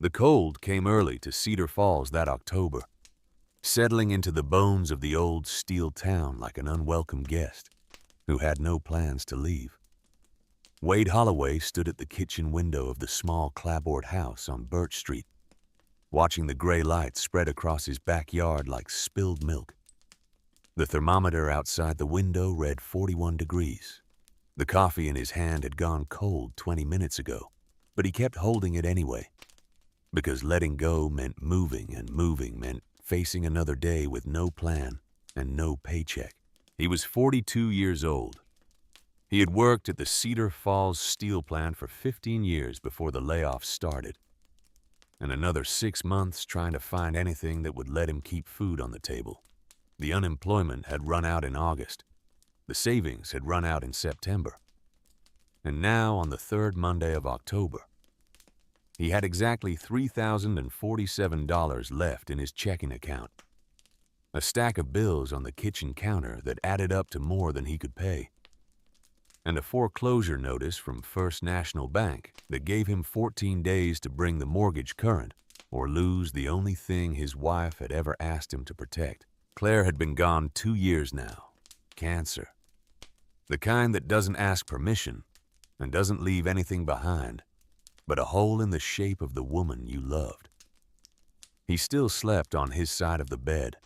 The cold came early to Cedar Falls that October, settling into the bones of the old steel town like an unwelcome guest who had no plans to leave. Wade Holloway stood at the kitchen window of the small clapboard house on Birch Street, watching the gray light spread across his backyard like spilled milk. The thermometer outside the window read 41 degrees. The coffee in his hand had gone cold 20 minutes ago, but he kept holding it anyway, because letting go meant moving, and moving meant facing another day with no plan and no paycheck. He was 42 years old. He had worked at the Cedar Falls steel plant for 15 years before the layoffs started, and another 6 months trying to find anything that would let him keep food on the table. The unemployment had run out in August. The savings had run out in September. And now, on the third Monday of October, he had exactly $3,047 left in his checking account. A stack of bills on the kitchen counter that added up to more than he could pay. And a foreclosure notice from First National Bank that gave him 14 days to bring the mortgage current or lose the only thing his wife had ever asked him to protect. Claire had been gone 2 years now. Cancer. The kind that doesn't ask permission and doesn't leave anything behind but a hole in the shape of the woman you loved. He still slept on his side of the bed.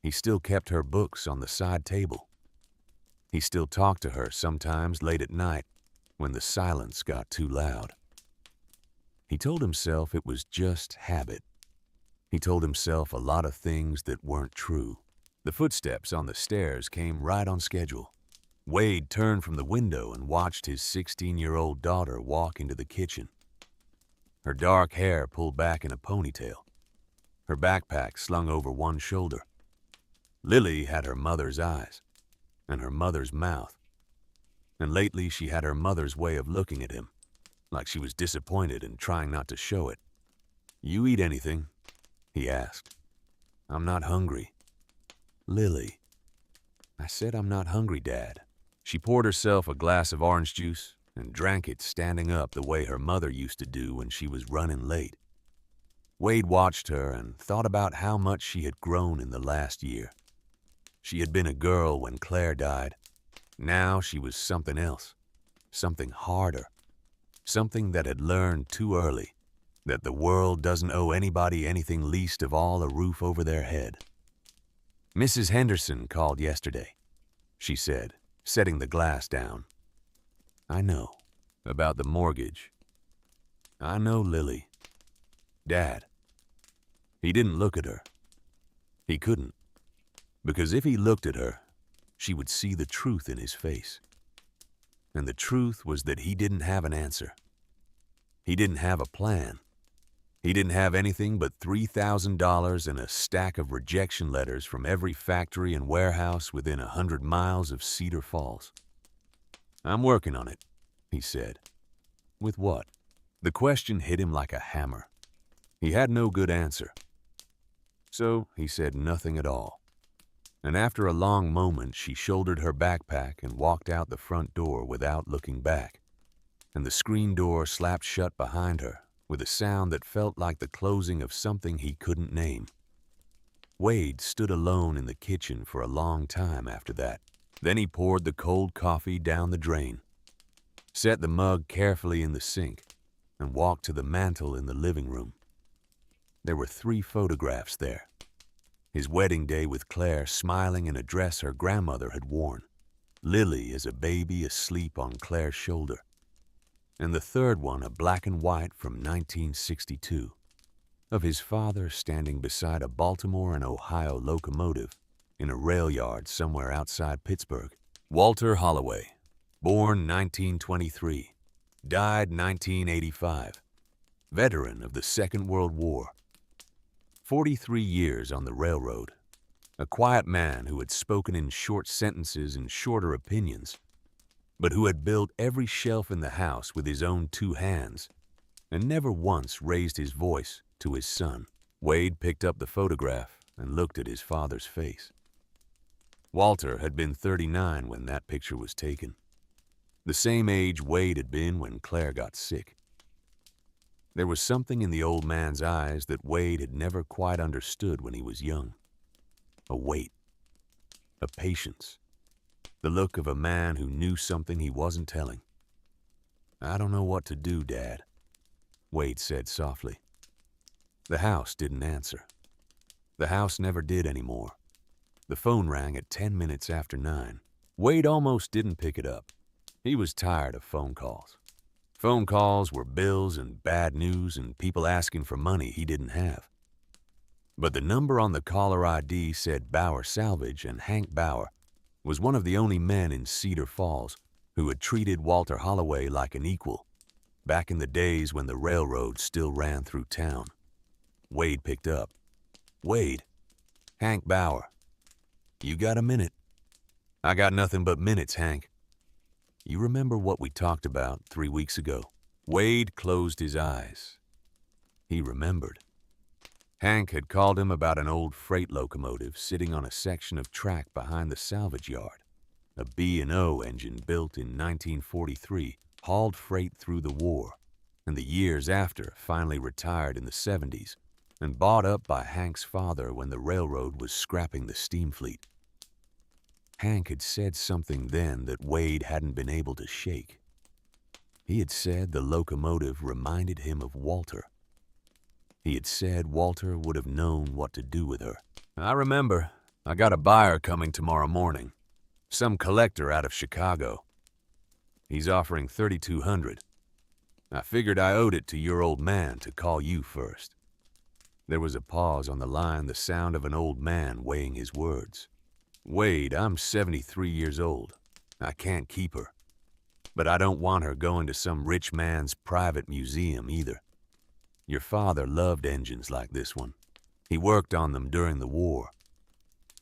He still kept her books on the side table. He still talked to her sometimes late at night when the silence got too loud. He told himself it was just habit. He told himself a lot of things that weren't true. The footsteps on the stairs came right on schedule. Wade turned from the window and watched his 16-year-old daughter walk into the kitchen. Her dark hair pulled back in a ponytail. Her backpack slung over one shoulder. Lily had her mother's eyes and her mother's mouth. And lately she had her mother's way of looking at him, like she was disappointed and trying not to show it. "You eat anything?" he asked. "I'm not hungry." "Lily." "I said I'm not hungry, Dad." She poured herself a glass of orange juice and drank it standing up the way her mother used to do when she was running late. Wade watched her and thought about how much she had grown in the last year. She had been a girl when Claire died. Now she was something else, something harder, something that had learned too early that the world doesn't owe anybody anything, least of all a roof over their head. "Mrs. Henderson called yesterday," she said, setting the glass down. "I know. About the mortgage." "I know, Lily." "Dad." He didn't look at her. He couldn't. Because if he looked at her, she would see the truth in his face. And the truth was that he didn't have an answer. He didn't have a plan. He didn't have anything but $3,000 and a stack of rejection letters from every factory and warehouse within 100 miles of Cedar Falls. "I'm working on it," he said. "With what?" The question hit him like a hammer. He had no good answer. So he said nothing at all. And after a long moment, she shouldered her backpack and walked out the front door without looking back. And the screen door slapped shut behind her with a sound that felt like the closing of something he couldn't name. Wade stood alone in the kitchen for a long time after that. Then he poured the cold coffee down the drain, set the mug carefully in the sink, and walked to the mantel in the living room. There were 3 photographs there. His wedding day with Claire smiling in a dress her grandmother had worn. Lily as a baby asleep on Claire's shoulder. And the third one a black and white from 1962, of his father standing beside a Baltimore and Ohio locomotive in a rail yard somewhere outside Pittsburgh. Walter Holloway, born 1923, died 1985, veteran of the Second World War. 43 years on the railroad, a quiet man who had spoken in short sentences and shorter opinions, but who had built every shelf in the house with his own 2 hands and never once raised his voice to his son. Wade picked up the photograph and looked at his father's face. Walter had been 39 when that picture was taken, the same age Wade had been when Claire got sick. There was something in the old man's eyes that Wade had never quite understood when he was young. A weight, a patience, the look of a man who knew something he wasn't telling. "I don't know what to do, Dad," Wade said softly. The house didn't answer. The house never did anymore. The phone rang at 10 minutes after 9. Wade almost didn't pick it up. He was tired of phone calls. Phone calls were bills and bad news and people asking for money he didn't have. But the number on the caller ID said Bauer Salvage, and Hank Bauer was one of the only men in Cedar Falls who had treated Walter Holloway like an equal, back in the days when the railroad still ran through town. Wade picked up. "Wade, Hank Bauer. You got a minute?" "I got nothing but minutes, Hank." "You remember what we talked about 3 weeks ago?" Wade closed his eyes. He remembered. Hank had called him about an old freight locomotive sitting on a section of track behind the salvage yard. A B&O engine built in 1943 hauled freight through the war, and the years after finally retired in the 70s and bought up by Hank's father when the railroad was scrapping the steam fleet. Hank had said something then that Wade hadn't been able to shake. He had said the locomotive reminded him of Walter. He had said Walter would have known what to do with her. "I remember. I got a buyer coming tomorrow morning. Some collector out of Chicago. He's offering $3,200. I figured I owed it to your old man to call you first." There was a pause on the line, the sound of an old man weighing his words. "Wade, I'm 73 years old. I can't keep her. But I don't want her going to some rich man's private museum either. Your father loved engines like this one. He worked on them during the war.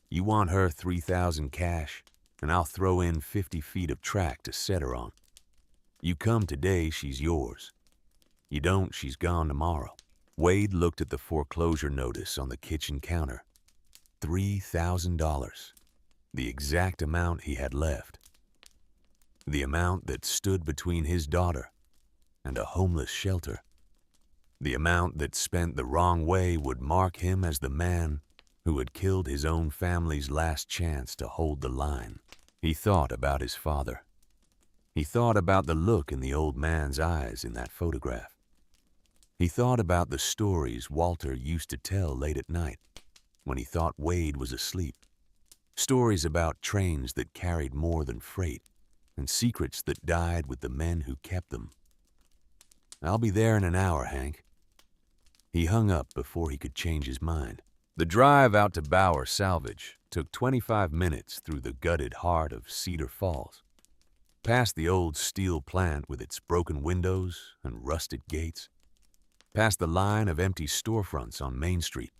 You want her $3,000 cash, and I'll throw in 50 feet of track to set her on. You come today, she's yours. You don't, she's gone tomorrow." Wade looked at the foreclosure notice on the kitchen counter. $3,000. The exact amount he had left. The amount that stood between his daughter and a homeless shelter. The amount that spent the wrong way would mark him as the man who had killed his own family's last chance to hold the line. He thought about his father. He thought about the look in the old man's eyes in that photograph. He thought about the stories Walter used to tell late at night when he thought Wade was asleep. Stories about trains that carried more than freight and secrets that died with the men who kept them. "I'll be there in an hour, Hank." He hung up before he could change his mind. The drive out to Bauer Salvage took 25 minutes through the gutted heart of Cedar Falls, past the old steel plant with its broken windows and rusted gates, past the line of empty storefronts on Main Street,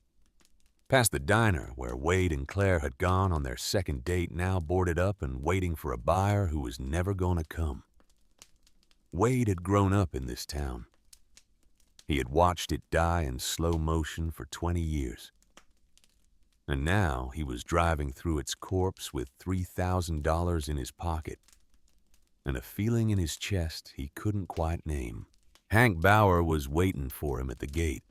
past the diner where Wade and Claire had gone on their second date, now boarded up and waiting for a buyer who was never going to come. Wade had grown up in this town. He had watched it die in slow motion for 20 years. And now he was driving through its corpse with $3,000 in his pocket and a feeling in his chest he couldn't quite name. Hank Bauer was waiting for him at the gate.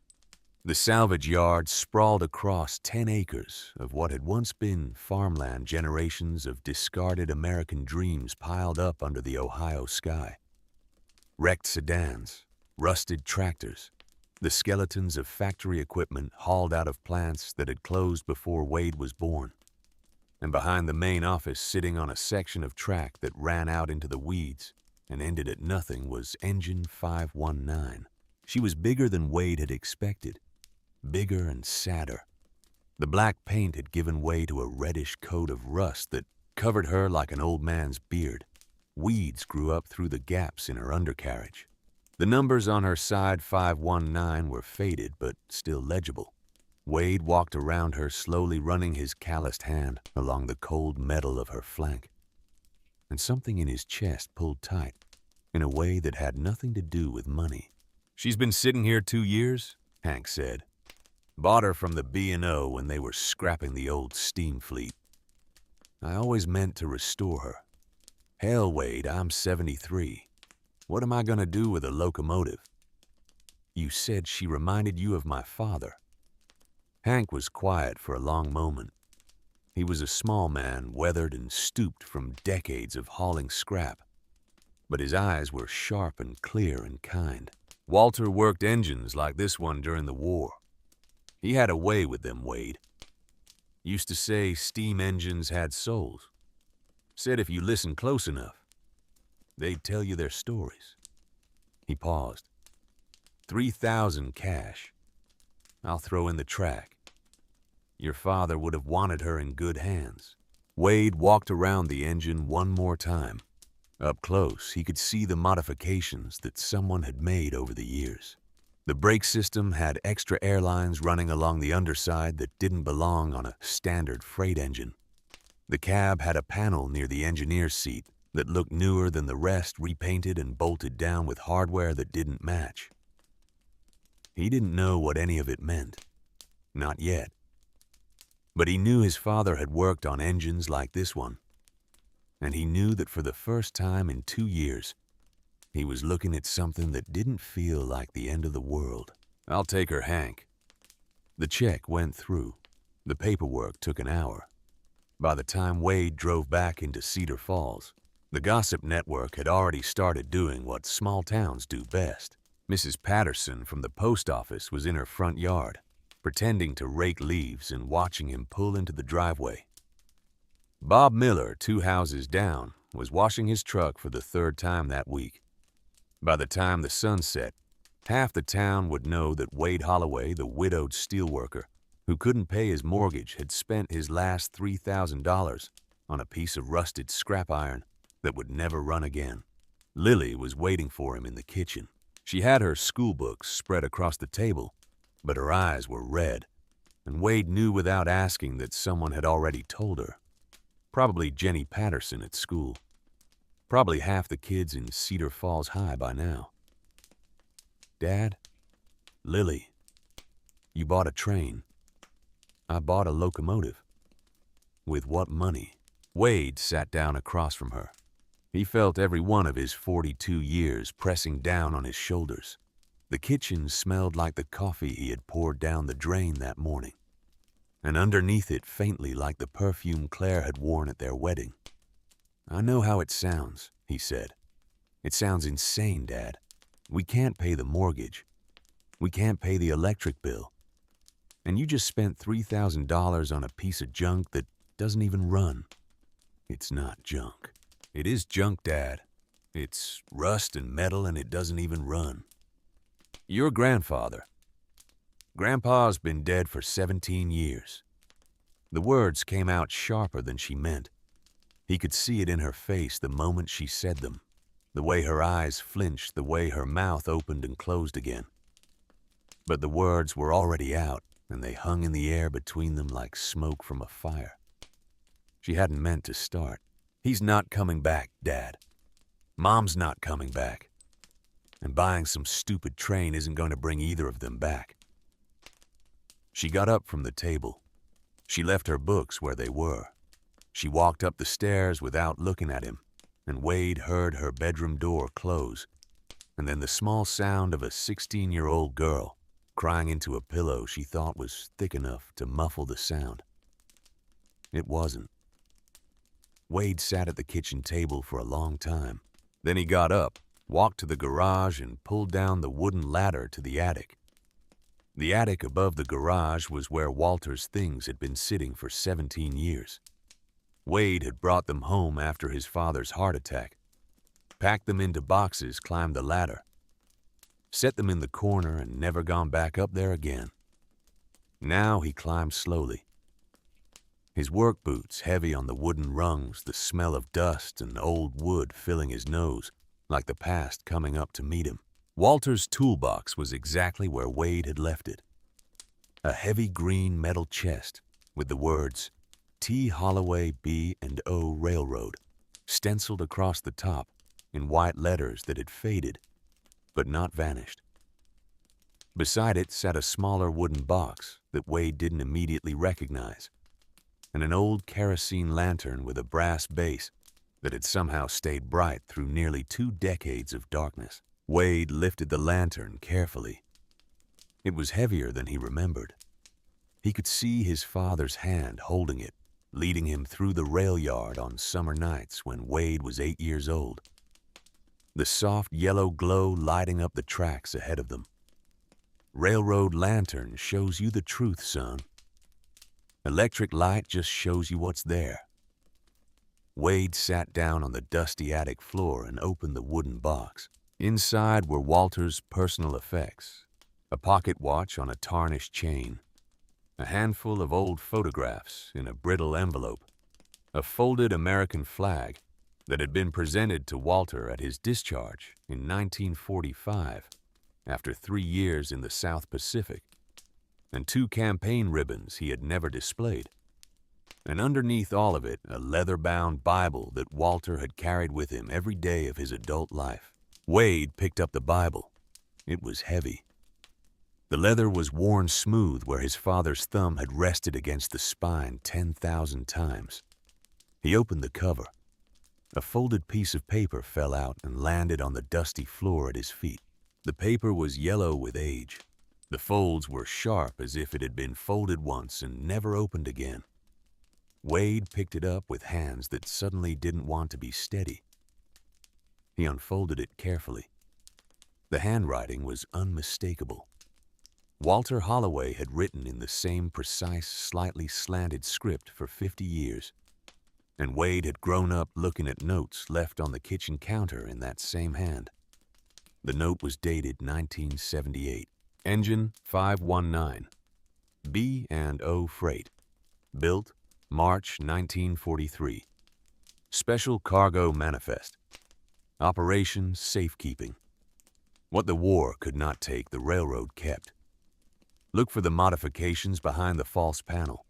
The salvage yard sprawled across 10 acres of what had once been farmland, generations of discarded American dreams piled up under the Ohio sky. Wrecked sedans, rusted tractors, the skeletons of factory equipment hauled out of plants that had closed before Wade was born. And behind the main office, sitting on a section of track that ran out into the weeds and ended at nothing, was Engine 519. She was bigger than Wade had expected, bigger and sadder. The black paint had given way to a reddish coat of rust that covered her like an old man's beard. Weeds grew up through the gaps in her undercarriage. The numbers on her side 519 were faded but still legible. Wade walked around her, slowly running his calloused hand along the cold metal of her flank. And something in his chest pulled tight in a way that had nothing to do with money. "She's been sitting here 2 years, Hank said. "Bought her from the B&O when they were scrapping the old steam fleet. I always meant to restore her. Hell, Wade, I'm 73. What am I going to do with a locomotive?" You said she reminded you of my father." Hank was quiet for a long moment. He was a small man, weathered and stooped from decades of hauling scrap. But his eyes were sharp and clear and kind. "Walter worked engines like this one during the war. He had a way with them, Wade. Used to say steam engines had souls. Said if you listen close enough, they'd tell you their stories." He paused. 3,000 cash. I'll throw in the track. Your father would have wanted her in good hands." Wade walked around the engine one more time. Up close, he could see the modifications that someone had made over the years. The brake system had extra airlines running along the underside that didn't belong on a standard freight engine. The cab had a panel near the engineer's seat that looked newer than the rest, repainted and bolted down with hardware that didn't match. He didn't know what any of it meant. Not yet. But he knew his father had worked on engines like this one. And he knew that for the first time in 2 years, he was looking at something that didn't feel like the end of the world. "I'll take her, Hank." The check went through. The paperwork took an hour. By the time Wade drove back into Cedar Falls, the gossip network had already started doing what small towns do best. Mrs. Patterson from the post office was in her front yard, pretending to rake leaves and watching him pull into the driveway. Bob Miller, 2 houses down, was washing his truck for the 3rd time that week. By the time the sun set, half the town would know that Wade Holloway, the widowed steelworker who couldn't pay his mortgage, had spent his last $3,000 on a piece of rusted scrap iron that would never run again. Lily was waiting for him in the kitchen. She had her school books spread across the table, but her eyes were red, and Wade knew without asking that someone had already told her. Probably Jenny Patterson at school. Probably half the kids in Cedar Falls High by now. "Dad, Lily, you bought a train." "I bought a locomotive." "With what money?" Wade sat down across from her. He felt every one of his 42 years pressing down on his shoulders. The kitchen smelled like the coffee he had poured down the drain that morning, and underneath it faintly like the perfume Claire had worn at their wedding. "I know how it sounds," he said. "It sounds insane, Dad. We can't pay the mortgage. We can't pay the electric bill. And you just spent $3,000 on a piece of junk that doesn't even run." "It's not junk." "It is junk, Dad. It's rust and metal, and it doesn't even run. Your grandfather. Grandpa's been dead for 17 years. The words came out sharper than she meant. He could see it in her face the moment she said them, the way her eyes flinched, the way her mouth opened and closed again. But the words were already out, and they hung in the air between them like smoke from a fire. She hadn't meant to start. "He's not coming back, Dad. Mom's not coming back. And buying some stupid train isn't going to bring either of them back." She got up from the table. She left her books where they were. She walked up the stairs without looking at him, and Wade heard her bedroom door close, and then the small sound of a 16-year-old girl crying into a pillow she thought was thick enough to muffle the sound. It wasn't. Wade sat at the kitchen table for a long time. Then he got up, walked to the garage, and pulled down the wooden ladder to the attic. The attic above the garage was where Walter's things had been sitting for 17 years. Wade had brought them home after his father's heart attack, packed them into boxes, climbed the ladder, set them in the corner, and never gone back up there again. Now he climbed slowly. His work boots heavy on the wooden rungs, the smell of dust and old wood filling his nose, like the past coming up to meet him. Walter's toolbox was exactly where Wade had left it. A heavy green metal chest with the words T. Holloway B&O Railroad stenciled across the top in white letters that had faded, but not vanished. Beside it sat a smaller wooden box that Wade didn't immediately recognize, and an old kerosene lantern with a brass base that had somehow stayed bright through nearly 2 decades of darkness. Wade lifted the lantern carefully It was heavier than he remembered. He could see his father's hand holding it, leading him through the rail yard on summer nights when Wade was 8 years old. The soft yellow glow lighting up the tracks ahead of them. Railroad lantern shows you the truth, son. Electric light just shows you what's there. Wade sat down on the dusty attic floor and opened the wooden box. Inside were Walter's personal effects, a pocket watch on a tarnished chain, a handful of old photographs in a brittle envelope, a folded American flag that had been presented to Walter at his discharge in 1945 after 3 years in the South Pacific, and 2 campaign ribbons he had never displayed. And underneath all of it, a leather-bound Bible that Walter had carried with him every day of his adult life. Wade picked up the Bible. It was heavy. The leather was worn smooth where his father's thumb had rested against the spine 10,000 times. He opened the cover. A folded piece of paper fell out and landed on the dusty floor at his feet. The paper was yellow with age. The folds were sharp as if it had been folded once and never opened again. Wade picked it up with hands that suddenly didn't want to be steady. He unfolded it carefully. The handwriting was unmistakable. Walter Holloway had written in the same precise, slightly slanted script for 50 years, and Wade had grown up looking at notes left on the kitchen counter in that same hand. The note was dated 1978. Engine 519. B&O Freight. Built March 1943. Special Cargo Manifest. Operation Safekeeping. What the war could not take, the railroad kept. Look for the modifications behind the false panel.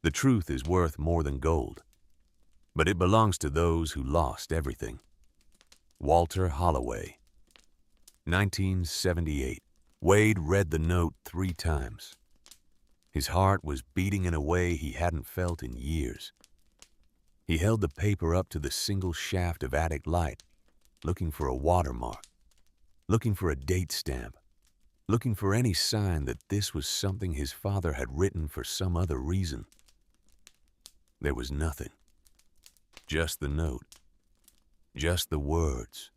The truth is worth more than gold, but it belongs to those who lost everything. Walter Holloway. 1978. Wade read the note 3 times. His heart was beating in a way he hadn't felt in years. He held the paper up to the single shaft of attic light, looking for a watermark, looking for a date stamp, looking for any sign that this was something his father had written for some other reason. There was nothing. Just the note. Just the words.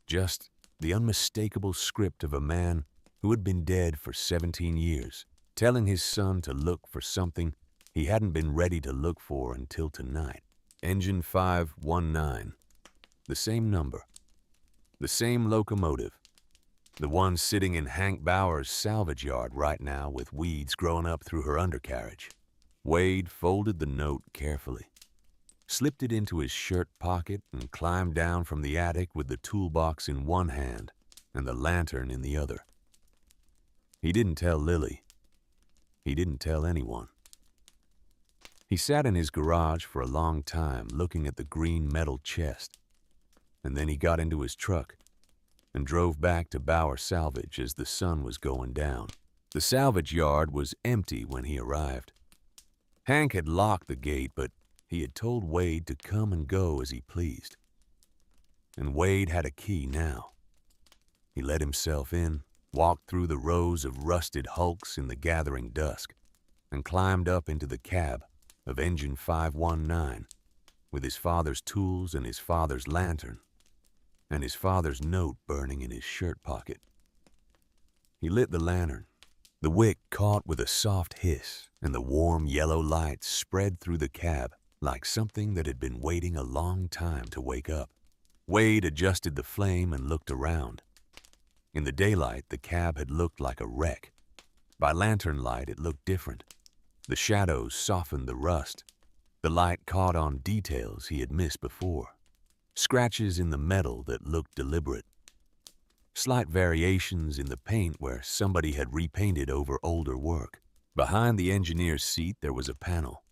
Just the unmistakable script of a man who had been dead for 17 years, telling his son to look for something he hadn't been ready to look for until tonight. Engine 519. The same number. The same locomotive. The one sitting in Hank Bauer's salvage yard right now with weeds growing up through her undercarriage. Wade folded the note carefully, slipped it into his shirt pocket, and climbed down from the attic with the toolbox in one hand and the lantern in the other. He didn't tell Lily. He didn't tell anyone. He sat in his garage for a long time looking at the green metal chest, and then he got into his truck and drove back to Bauer Salvage as the sun was going down. The salvage yard was empty when he arrived. Hank had locked the gate, but he had told Wade to come and go as he pleased. And Wade had a key now. He let himself in, walked through the rows of rusted hulks in the gathering dusk, and climbed up into the cab of Engine 519 with his father's tools and his father's lantern and his father's note burning in his shirt pocket. He lit the lantern. The wick caught with a soft hiss, and the warm yellow light spread through the cab like something that had been waiting a long time to wake up. Wade adjusted the flame and looked around. In the daylight, the cab had looked like a wreck. By lantern light, it looked different. The shadows softened the rust. The light caught on details he had missed before. Scratches in the metal that looked deliberate. Slight variations in the paint where somebody had repainted over older work. Behind the engineer's seat, there was a panel.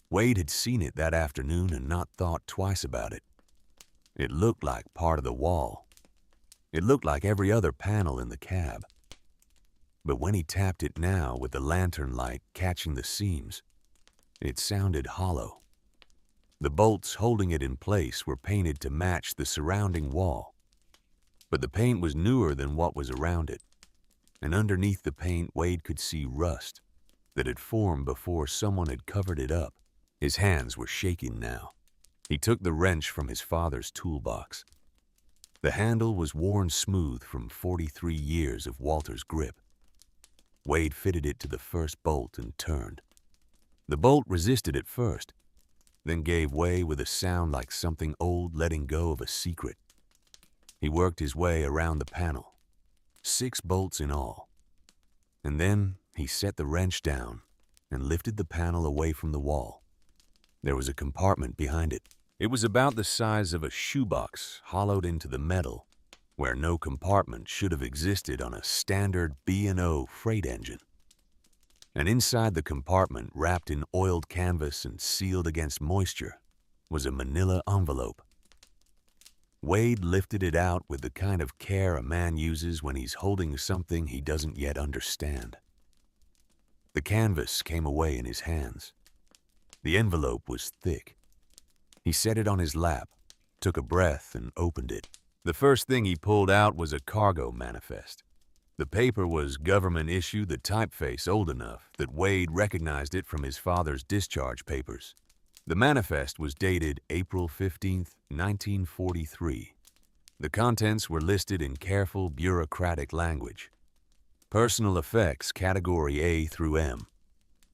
Wade had seen it that afternoon and not thought twice about it. It looked like part of the wall. It looked like every other panel in the cab. But when he tapped it now with the lantern light catching the seams, it sounded hollow. The bolts holding it in place were painted to match the surrounding wall, but the paint was newer than what was around it. and underneath the paint Wade could see rust that had formed before someone had covered it up. His hands were shaking now. He took the wrench from his father's toolbox. The handle was worn smooth from 43 years of Walter's grip. Wade fitted it to the first bolt and turned. The bolt resisted at first, then gave way with a sound like something old letting go of a secret. He worked his way around the panel, 6 bolts in all. And then he set the wrench down and lifted the panel away from the wall. There was a compartment behind it. It was about the size of a shoebox hollowed into the metal, where no compartment should have existed on a standard B&O freight engine. And inside the compartment, wrapped in oiled canvas and sealed against moisture, was a manila envelope. Wade lifted it out with the kind of care a man uses when he's holding something he doesn't yet understand. The canvas came away in his hands. The envelope was thick. He set it on his lap, took a breath, and opened it. The first thing he pulled out was a cargo manifest. The paper was government issue, the typeface old enough that Wade recognized it from his father's discharge papers. The manifest was dated April 15, 1943. The contents were listed in careful bureaucratic language. Personal effects category A through M.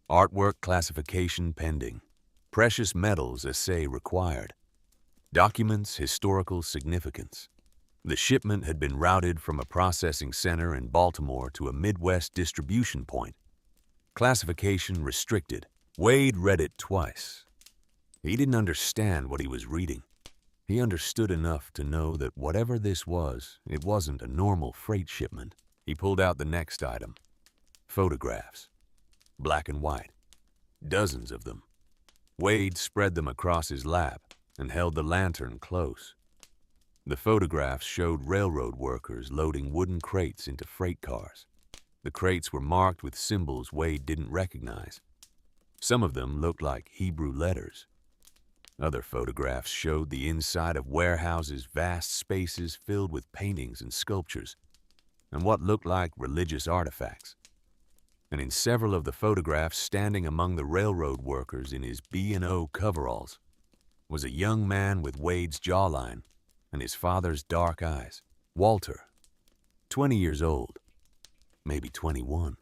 Artwork classification pending. Precious metals assay required. Documents historical significance. The shipment had been routed from a processing center in Baltimore to a Midwest distribution point. Classification restricted. Wade read it twice. He didn't understand what he was reading. He understood enough to know that whatever this was, it wasn't a normal freight shipment. He pulled out the next item. Photographs. Black and white. Dozens of them. Wade spread them across his lap and held the lantern close. The photographs showed railroad workers loading wooden crates into freight cars. The crates were marked with symbols Wade didn't recognize. Some of them looked like Hebrew letters. Other photographs showed the inside of warehouses, vast spaces filled with paintings and sculptures, and what looked like religious artifacts. And in several of the photographs, standing among the railroad workers in his B&O coveralls, was a young man with Wade's jawline and his father's dark eyes. Walter, 20 years old, maybe 21.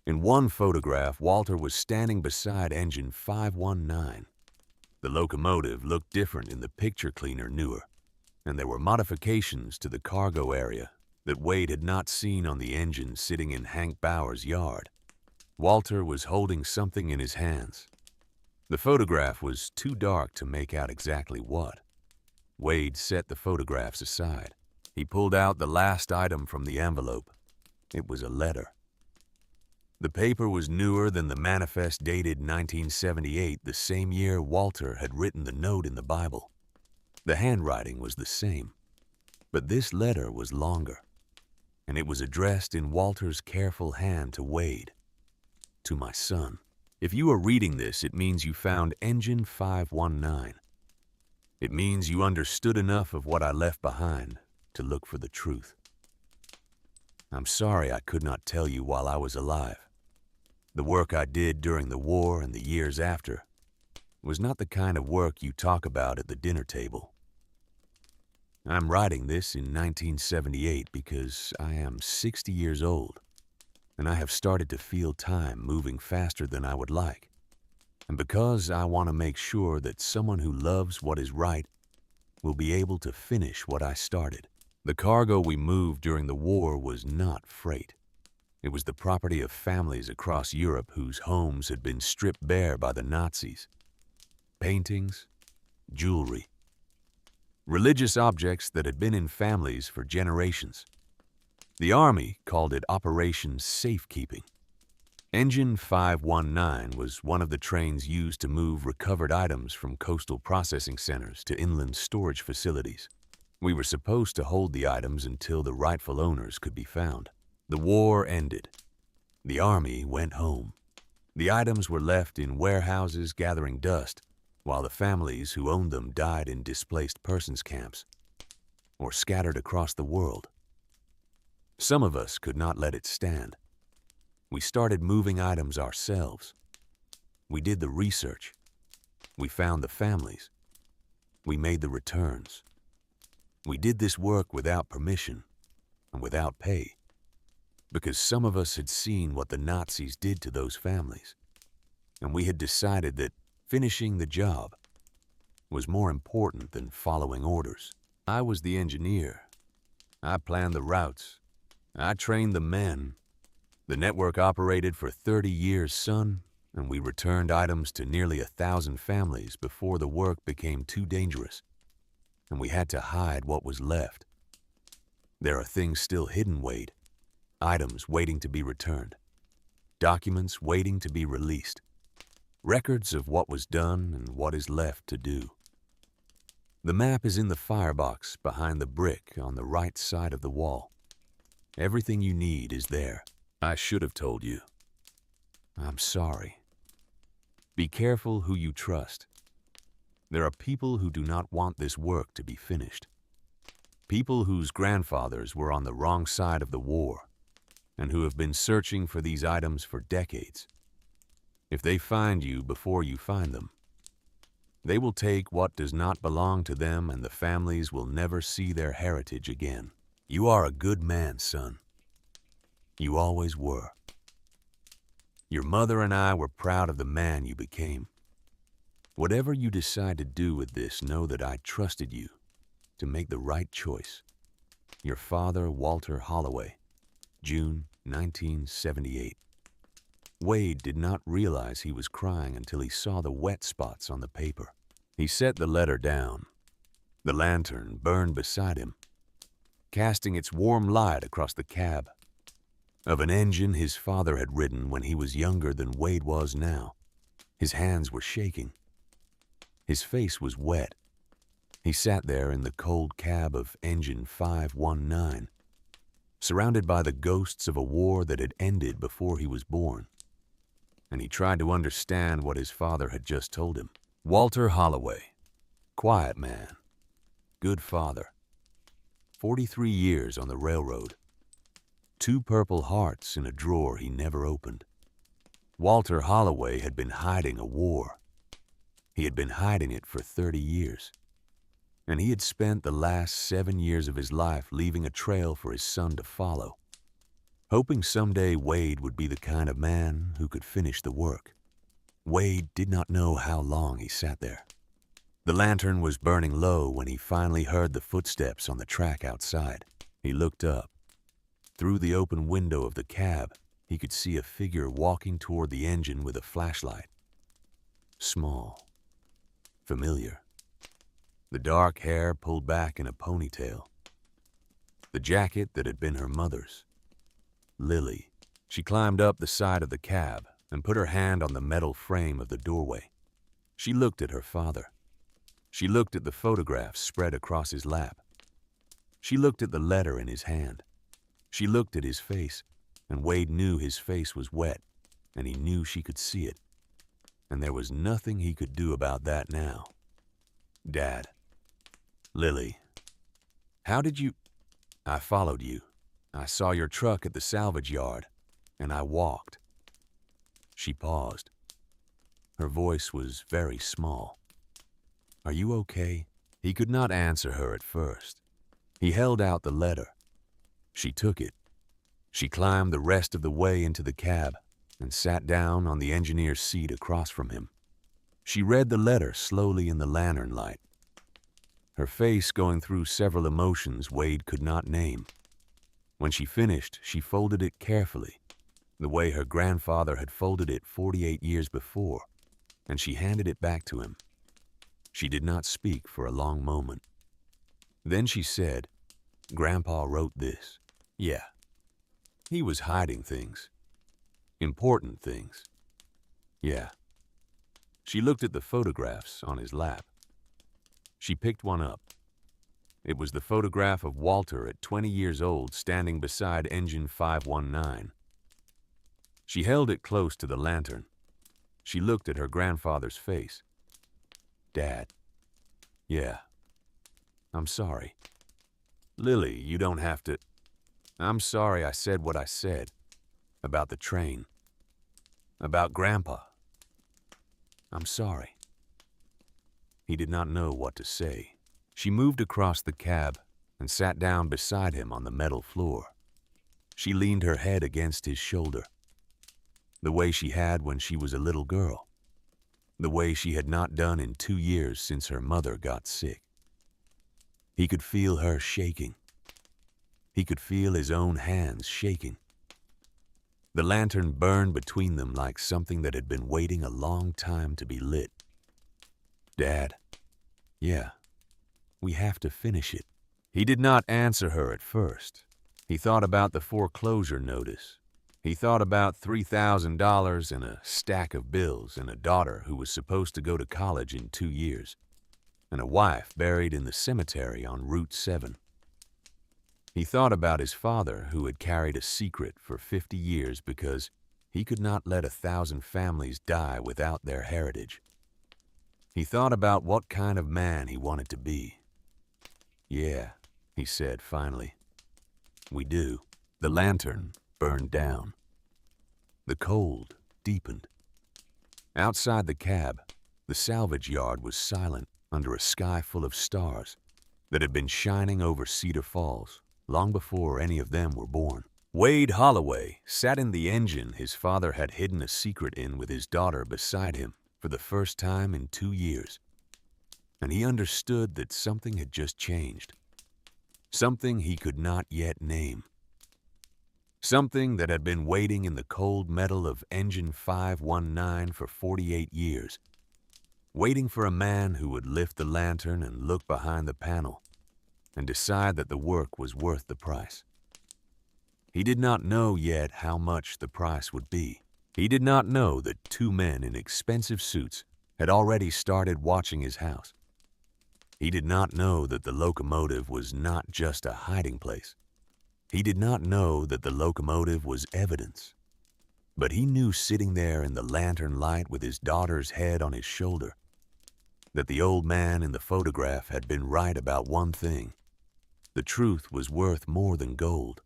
In one photograph, Walter was standing beside engine 519. The locomotive looked different in the picture cleaner newer, and there were modifications to the cargo area that Wade had not seen on the engine sitting in Hank Bauer's yard. Walter was holding something in his hands. The photograph was too dark to make out exactly what. Wade set the photographs aside. He pulled out the last item from the envelope. It was a letter. The paper was newer than the manifest dated 1978, the same year Walter had written the note in the Bible. The handwriting was the same, but this letter was longer, and it was addressed in Walter's careful hand to Wade. To my son. If you are reading this, it means you found engine 519. It means you understood enough of what I left behind to look for the truth. I'm sorry I could not tell you while I was alive. The work I did during the war and the years after was not the kind of work you talk about at the dinner table. I'm writing this in 1978 because I am 60 years old, and I have started to feel time moving faster than I would like, and because I want to make sure that someone who loves what is right will be able to finish what I started. The cargo we moved during the war was not freight. It was the property of families across Europe whose homes had been stripped bare by the Nazis. Paintings, jewelry, religious objects that had been in families for generations. The Army called it Operation Safekeeping. Engine 519 was one of the trains used to move recovered items from coastal processing centers to inland storage facilities. We were supposed to hold the items until the rightful owners could be found. The war ended. The Army went home. The items were left in warehouses gathering dust, while the families who owned them died in displaced persons camps or scattered across the world. Some of us could not let it stand. We started moving items ourselves. We did the research. We found the families. We made the returns. We did this work without permission and without pay, because some of us had seen what the Nazis did to those families, and we had decided that finishing the job was more important than following orders. I was the engineer. I planned the routes. I trained the men. The network operated for 30 years, son, and we returned items to nearly 1,000 families before the work became too dangerous, and we had to hide what was left. There are things still hidden, Wade. Items waiting to be returned. Documents waiting to be released. Records of what was done and what is left to do. The map is in the firebox behind the brick on the right side of the wall. Everything you need is there. I should have told you. I'm sorry. Be careful who you trust. There are people who do not want this work to be finished. People whose grandfathers were on the wrong side of the war and who have been searching for these items for decades. If they find you before you find them, they will take what does not belong to them, and the families will never see their heritage again. You are a good man, son. You always were. Your mother and I were proud of the man you became. Whatever you decide to do with this, know that I trusted you to make the right choice. Your father, Walter Holloway, June 1978. Wade did not realize he was crying until he saw the wet spots on the paper. He set the letter down. The lantern burned beside him, casting its warm light across the cab of an engine his father had ridden when he was younger than Wade was now. His hands were shaking. His face was wet. He sat there in the cold cab of engine 519, surrounded by the ghosts of a war that had ended before he was born. And he tried to understand what his father had just told him. Walter Holloway, quiet man, good father, 43 years on the railroad, 2 Purple Hearts in a drawer he never opened. Walter Holloway had been hiding a war. He had been hiding it for 30 years. And he had spent the last 7 years of his life leaving a trail for his son to follow, hoping someday Wade would be the kind of man who could finish the work. Wade did not know how long he sat there. The lantern was burning low when he finally heard the footsteps on the track outside. He looked up. Through the open window of the cab, he could see a figure walking toward the engine with a flashlight. Small. Familiar. The dark hair pulled back in a ponytail. The jacket that had been her mother's. Lily. She climbed up the side of the cab and put her hand on the metal frame of the doorway. She looked at her father. She looked at the photographs spread across his lap. She looked at the letter in his hand. She looked at his face, and Wade knew his face was wet, and he knew she could see it. And there was nothing he could do about that now. Dad. Lily. How did you... I followed you. I saw your truck at the salvage yard, and I walked. She paused. Her voice was very small. Are you okay? He could not answer her at first. He held out the letter. She took it. She climbed the rest of the way into the cab and sat down on the engineer's seat across from him. She read the letter slowly in the lantern light, her face going through several emotions Wade could not name. When she finished, she folded it carefully, the way her grandfather had folded it 48 years before, and she handed it back to him. She did not speak for a long moment. Then she said, Grandpa wrote this. Yeah. He was hiding things. Important things. Yeah. She looked at the photographs on his lap. She picked one up. It was the photograph of Walter at 20 years old standing beside engine 519. She held it close to the lantern. She looked at her grandfather's face. Dad. Yeah. I'm sorry. Lily, you don't have to... I'm sorry I said what I said about the train, about Grandpa. I'm sorry." He did not know what to say. She moved across the cab and sat down beside him on the metal floor. She leaned her head against his shoulder, the way she had when she was a little girl, the way she had not done in 2 years since her mother got sick. He could feel her shaking. He could feel his own hands shaking. The lantern burned between them like something that had been waiting a long time to be lit. "Dad, yeah, we have to finish it." He did not answer her at first. He thought about the foreclosure notice. He thought about $3,000 and a stack of bills and a daughter who was supposed to go to college in 2 years, and a wife buried in the cemetery on Route 7. He thought about his father who had carried a secret for 50 years because he could not let 1,000 families die without their heritage. He thought about what kind of man he wanted to be. "Yeah," he said finally, "we do." The lantern burned down. The cold deepened. Outside the cab, the salvage yard was silent under a sky full of stars that had been shining over Cedar Falls long before any of them were born. Wade Holloway sat in the engine his father had hidden a secret in with his daughter beside him for the first time in 2 years. And he understood that something had just changed. Something he could not yet name. Something that had been waiting in the cold metal of Engine 519 for 48 years. Waiting for a man who would lift the lantern and look behind the panel and decide that the work was worth the price. He did not know yet how much the price would be. He did not know that 2 men in expensive suits had already started watching his house. He did not know that the locomotive was not just a hiding place. He did not know that the locomotive was evidence. But he knew sitting there in the lantern light with his daughter's head on his shoulder that the old man in the photograph had been right about one thing. The truth was worth more than gold,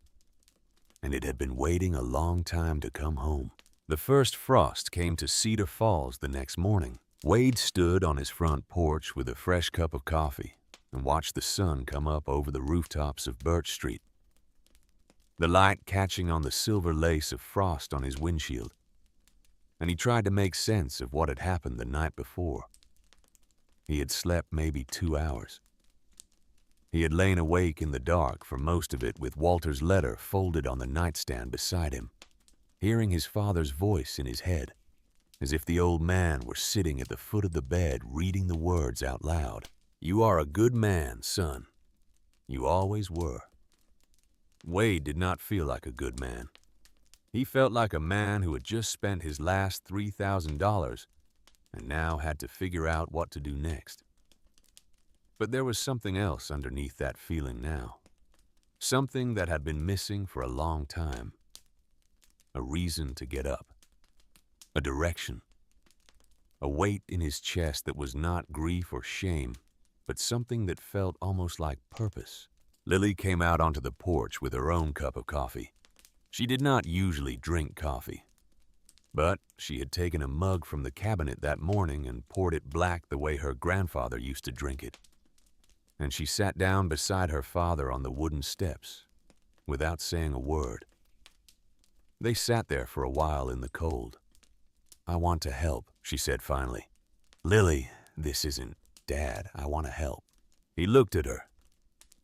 and it had been waiting a long time to come home. The first frost came to Cedar Falls the next morning. Wade stood on his front porch with a fresh cup of coffee and watched the sun come up over the rooftops of Birch Street, the light catching on the silver lace of frost on his windshield. And he tried to make sense of what had happened the night before. He had slept maybe 2 hours. He had lain awake in the dark for most of it with Walter's letter folded on the nightstand beside him, hearing his father's voice in his head, as if the old man were sitting at the foot of the bed reading the words out loud. "You are a good man, son. You always were." Wade did not feel like a good man. He felt like a man who had just spent his last $3,000 and now had to figure out what to do next. But there was something else underneath that feeling now. Something that had been missing for a long time. A reason to get up. A direction. A weight in his chest that was not grief or shame, but something that felt almost like purpose. Lily came out onto the porch with her own cup of coffee. She did not usually drink coffee, but she had taken a mug from the cabinet that morning and poured it black the way her grandfather used to drink it. And she sat down beside her father on the wooden steps, without saying a word. They sat there for a while in the cold. "I want to help," she said finally. "Lily, this isn't Dad. I want to help." He looked at her.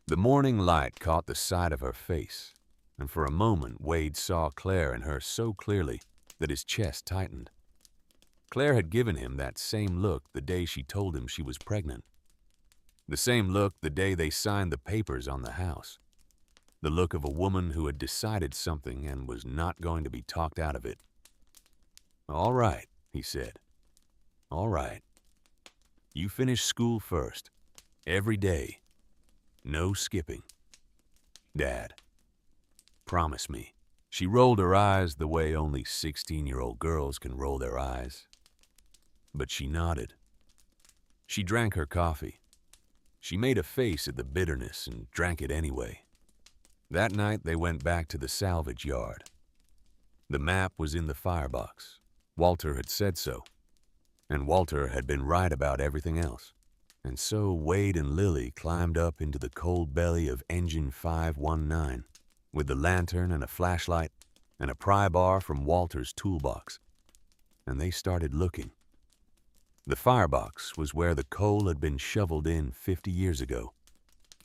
The morning light caught the side of her face, and for a moment Wade saw Claire in her so clearly that his chest tightened. Claire had given him that same look the day she told him she was pregnant. The same look the day they signed the papers on the house. The look of a woman who had decided something and was not going to be talked out of it. "All right," he said. "All right. You finish school first. Every day. No skipping. Dad. Promise me." She rolled her eyes the way only 16-year-old girls can roll their eyes. But she nodded. She drank her coffee. She made a face at the bitterness and drank it anyway. That night, they went back to the salvage yard. The map was in the firebox. Walter had said so, and Walter had been right about everything else. And so Wade and Lily climbed up into the cold belly of Engine 519 with the lantern and a flashlight and a pry bar from Walter's toolbox, and they started looking. The firebox was where the coal had been shoveled in 50 years ago,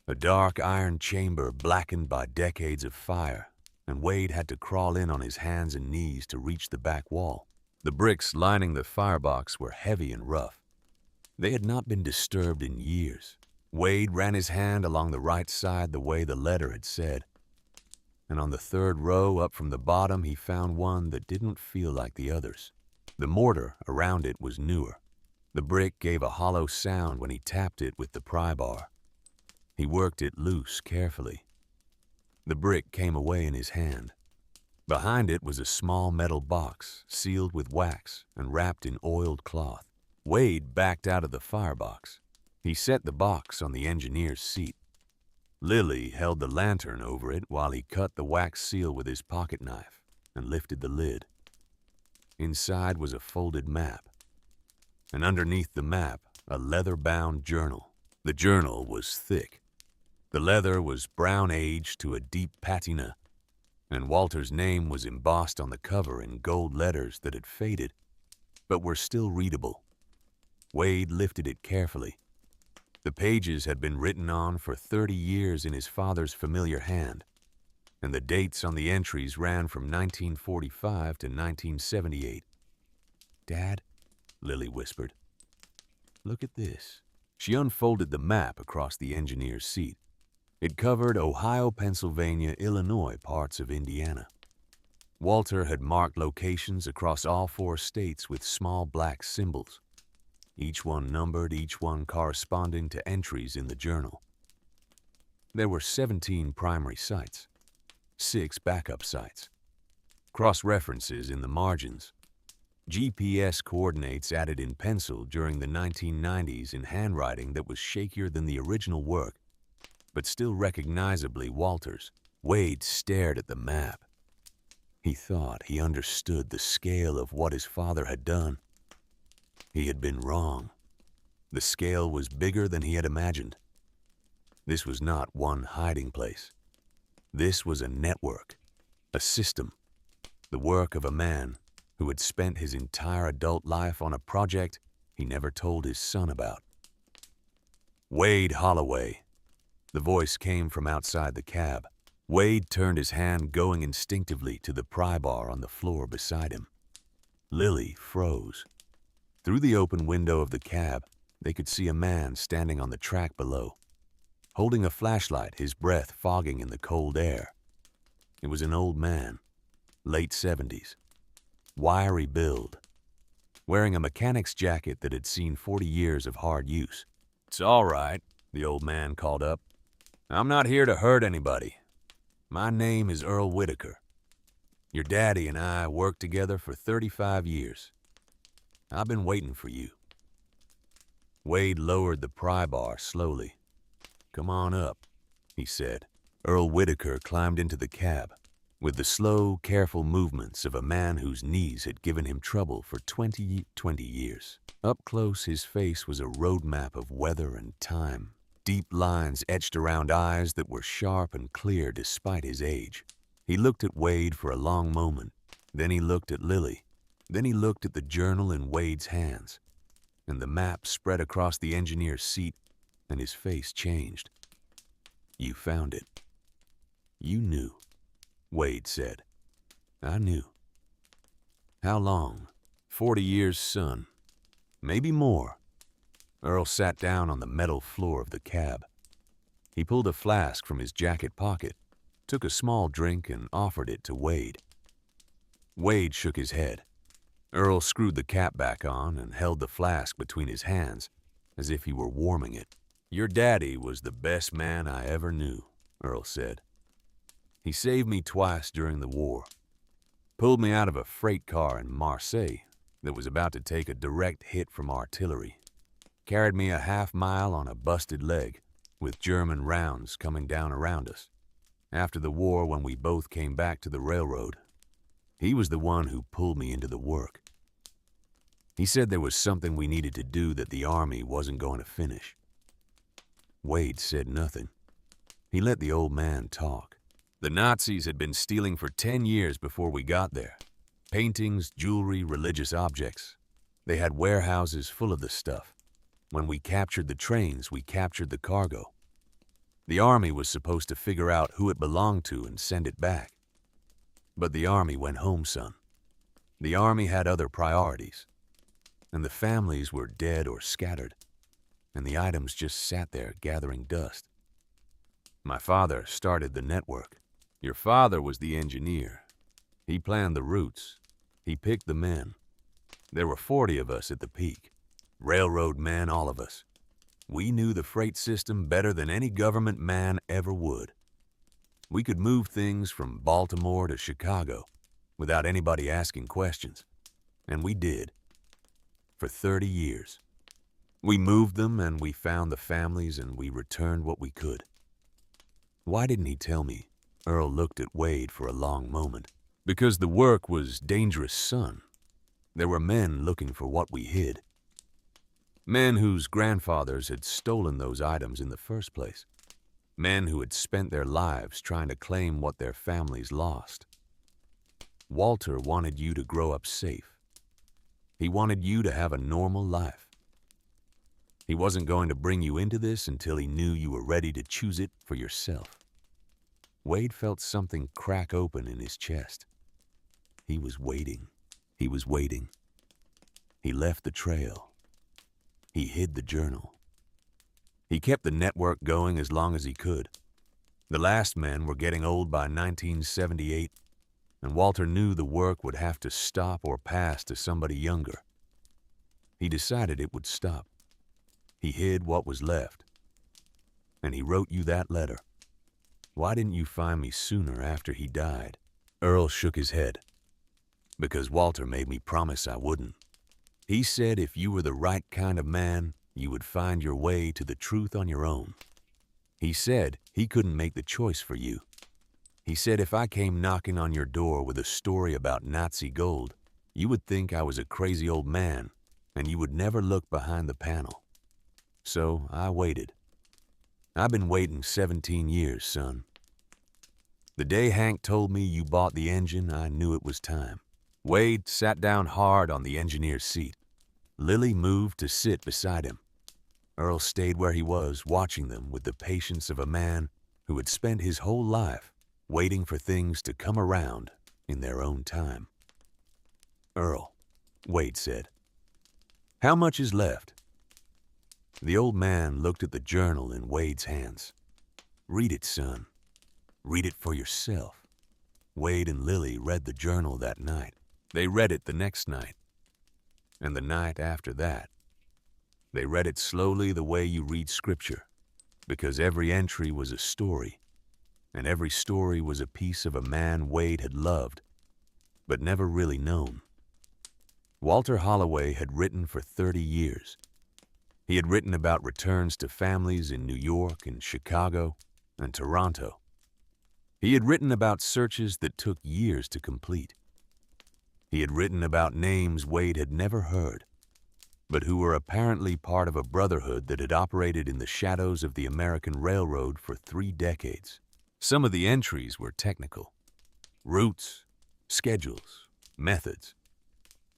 a dark iron chamber blackened by decades of fire, and Wade had to crawl in on his hands and knees to reach the back wall. The bricks lining the firebox were heavy and rough. They had not been disturbed in years. Wade ran his hand along the right side the way the letter had said, and on the third row up from the bottom he found one that didn't feel like the others. The mortar around it was newer. The brick gave a hollow sound when he tapped it with the pry bar. He worked it loose carefully. The brick came away in his hand. Behind it was a small metal box, sealed with wax and wrapped in oiled cloth. Wade backed out of the firebox. He set the box on the engineer's seat. Lily held the lantern over it while he cut the wax seal with his pocket knife and lifted the lid. Inside was a folded map, and underneath the map, a leather-bound journal. The journal was thick. The leather was brown-aged to a deep patina, and Walter's name was embossed on the cover in gold letters that had faded, but were still readable. Wade lifted it carefully. The pages had been written on for 30 years in his father's familiar hand, and the dates on the entries ran from 1945 to 1978. "Dad," Lily whispered, "look at this." She unfolded the map across the engineer's seat. It covered Ohio, Pennsylvania, Illinois, parts of Indiana. Walter had marked locations across all 4 states with small black symbols, each one numbered, each one corresponding to entries in the journal. There were 17 primary sites, 6 backup sites, cross-references in the margins, GPS coordinates added in pencil during the 1990s in handwriting that was shakier than the original work, but still recognizably Walter's. Wade stared at the map. He thought he understood the scale of what his father had done. He had been wrong. The scale was bigger than he had imagined. This was not one hiding place. This was a network, a system, the work of a man who had spent his entire adult life on a project he never told his son about. "Wade Holloway." The voice came from outside the cab. Wade turned his hand going instinctively to the pry bar on the floor beside him. Lily froze. Through the open window of the cab, they could see a man standing on the track below, holding a flashlight, his breath fogging in the cold air. It was an old man, late 70s, wiry build, wearing a mechanic's jacket that had seen 40 years of hard use. "It's all right," the old man called up. "I'm not here to hurt anybody. My name is Earl Whitaker. Your daddy and I worked together for 35 years. I've been waiting for you." Wade lowered the pry bar slowly. "Come on up," he said. Earl Whitaker climbed into the cab with the slow, careful movements of a man whose knees had given him trouble for 20 years. Up close, his face was a road map of weather and time, deep lines etched around eyes that were sharp and clear despite his age. He looked at Wade for a long moment. Then he looked at Lily. Then he looked at the journal in Wade's hands, and the map spread across the engineer's seat, and his face changed. "You found it. You knew," Wade said. "I knew." "How long?" 40 years, son. Maybe more." Earl sat down on the metal floor of the cab. He pulled a flask from his jacket pocket, took a small drink, and offered it to Wade. Wade shook his head. Earl screwed the cap back on and held the flask between his hands, as if he were warming it. "Your daddy was the best man I ever knew," Earl said. "He saved me twice during the war. Pulled me out of a freight car in Marseille that was about to take a direct hit from artillery. Carried me a half-mile on a busted leg, with German rounds coming down around us. after the war when we both came back to the railroad. He was the one who pulled me into the work. He said there was something we needed to do that the Army wasn't going to finish. Wade said nothing. He let the old man talk. The Nazis had been stealing for 10 years before we got there. Paintings, jewelry, religious objects. They had warehouses full of the stuff. When we captured the trains, we captured the cargo. The Army was supposed to figure out who it belonged to and send it back. But the Army went home, son. The Army had other priorities. And the families were dead or scattered. And the items just sat there gathering dust. My father started the network. Your father was the engineer. He planned the routes. He picked the men. There were 40 of us at the peak. Railroad men, all of us. We knew the freight system better than any government man ever would. We could move things from Baltimore to Chicago without anybody asking questions. And we did. For 30 years. We moved them and we found the families and we returned what we could. Why didn't he tell me? Earl looked at Wade for a long moment. Because the work was dangerous, son. There were men looking for what we hid. Men whose grandfathers had stolen those items in the first place. Men who had spent their lives trying to claim what their families lost. Walter wanted you to grow up safe. He wanted you to have a normal life. He wasn't going to bring you into this until he knew you were ready to choose it for yourself. Wade felt something crack open in his chest. He was waiting. He was waiting. He left the trail. He hid the journal. He kept the network going as long as he could. The last men were getting old by 1978, and Walter knew the work would have to stop or pass to somebody younger. He decided it would stop. He hid what was left. And he wrote you that letter. Why didn't you find me sooner after he died? Earl shook his head. Because Walter made me promise I wouldn't. He said if you were the right kind of man, you would find your way to the truth on your own. He said he couldn't make the choice for you. He said if I came knocking on your door with a story about Nazi gold, you would think I was a crazy old man, and you would never look behind the panel. So I waited. I've been waiting 17 years, son. The day Hank told me you bought the engine, I knew it was time. Wade sat down hard on the engineer's seat. Lily moved to sit beside him. Earl stayed where he was, watching them with the patience of a man who had spent his whole life waiting for things to come around in their own time. Earl, Wade said, how much is left? The old man looked at the journal in Wade's hands. Read it, son. Read it for yourself. Wade and Lily read the journal that night. They read it the next night. And the night after that. They read it slowly the way you read scripture, because every entry was a story, and every story was a piece of a man Wade had loved, but never really known. Walter Holloway had written for 30 years. He had written about returns to families in New York and Chicago and Toronto. He had written about searches that took years to complete. He had written about names Wade had never heard, but who were apparently part of a brotherhood that had operated in the shadows of the American Railroad for 3 decades. Some of the entries were technical. Routes, schedules, methods.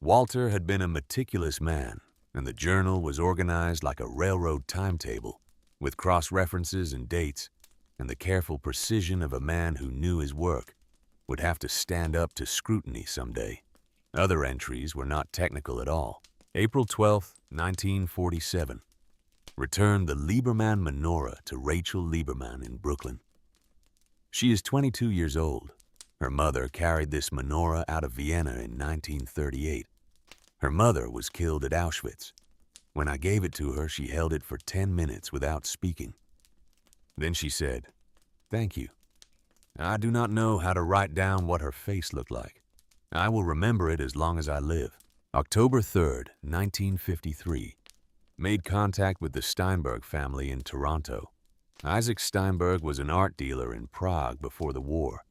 Walter had been a meticulous man, and the journal was organized like a railroad timetable, with cross-references and dates, and the careful precision of a man who knew his work would have to stand up to scrutiny someday. Other entries were not technical at all. April 12, 1947. Returned the Lieberman menorah to Rachel Lieberman in Brooklyn. She is 22 years old. Her mother carried this menorah out of Vienna in 1938. Her mother was killed at Auschwitz. When I gave it to her, she held it for 10 minutes without speaking. Then she said, "Thank you." I do not know how to write down what her face looked like. I will remember it as long as I live. October 3rd, 1953. Made contact with the Steinberg family in Toronto. Isaac Steinberg was an art dealer in Prague before the war.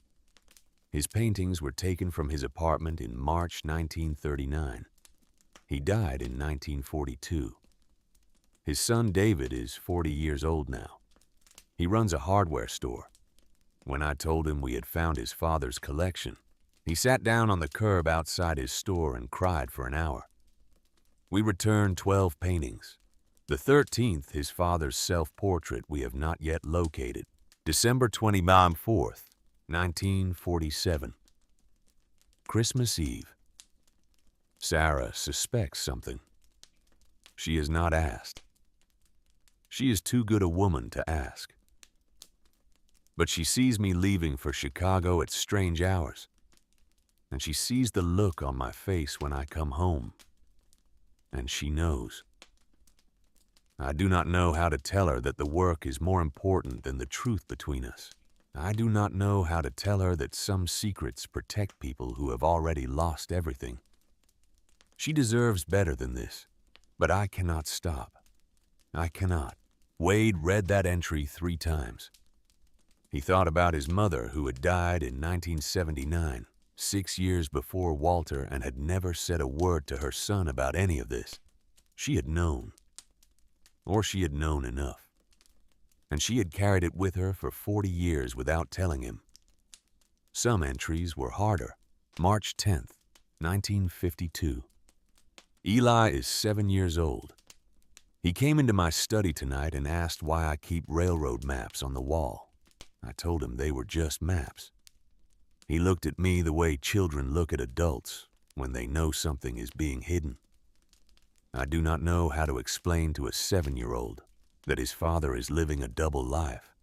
His paintings were taken from his apartment in March 1939. He died in 1942. His son David is 40 years old now. He runs a hardware store. When I told him we had found his father's collection, he sat down on the curb outside his store and cried for an hour. We returned 12 paintings. The 13th, his father's self-portrait, we have not yet located. December 24th, 1947. Christmas Eve. Sarah suspects something. She is not asked. She is too good a woman to ask. But she sees me leaving for Chicago at strange hours, and she sees the look on my face when I come home, and she knows. I do not know how to tell her that the work is more important than the truth between us. I do not know how to tell her that some secrets protect people who have already lost everything. She deserves better than this, but I cannot stop. I cannot. Wade read that entry 3 times. He thought about his mother who had died in 1979, 6 years before Walter, and had never said a word to her son about any of this. She had known. Or she had known enough. And she had carried it with her for 40 years without telling him. Some entries were harder. March 10th, 1952. Eli is 7 years old. He came into my study tonight and asked why I keep railroad maps on the wall. I told him they were just maps. He looked at me the way children look at adults when they know something is being hidden. I do not know how to explain to a 7-year-old that his father is living a double life.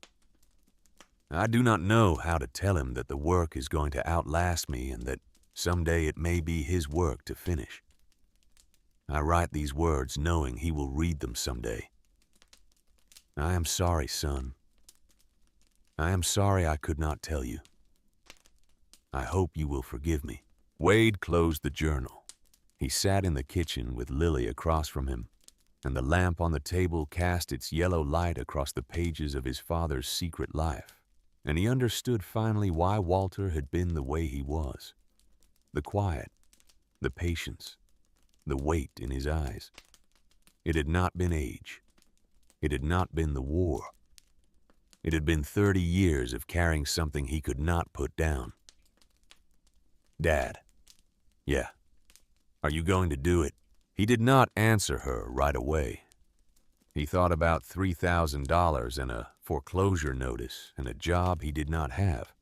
I do not know how to tell him that the work is going to outlast me and that someday it may be his work to finish. I write these words knowing he will read them someday. I am sorry, son. I am sorry I could not tell you. I hope you will forgive me. Wade closed the journal. He sat in the kitchen with Lily across from him, and the lamp on the table cast its yellow light across the pages of his father's secret life, and he understood finally why Walter had been the way he was. The quiet, the patience, the weight in his eyes. It had not been age. It had not been the war. It had been 30 years of carrying something he could not put down. Dad. Yeah. Are you going to do it? He did not answer her right away. He thought about $3,000 and a foreclosure notice and a job he did not have,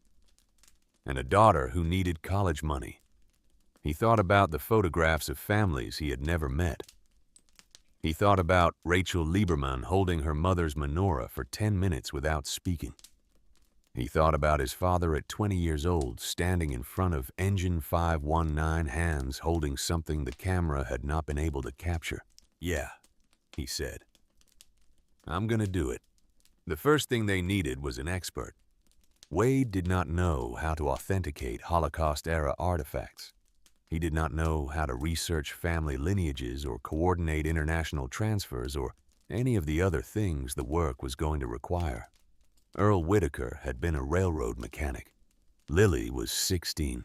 and a daughter who needed college money. He thought about the photographs of families he had never met. He thought about Rachel Lieberman holding her mother's menorah for 10 minutes without speaking. He thought about his father at 20 years old, standing in front of Engine 519, hands holding something the camera had not been able to capture. Yeah, he said. I'm gonna do it. The first thing they needed was an expert. Wade did not know how to authenticate Holocaust-era artifacts. He did not know how to research family lineages or coordinate international transfers or any of the other things the work was going to require. Earl Whitaker had been a railroad mechanic. Lily was 16.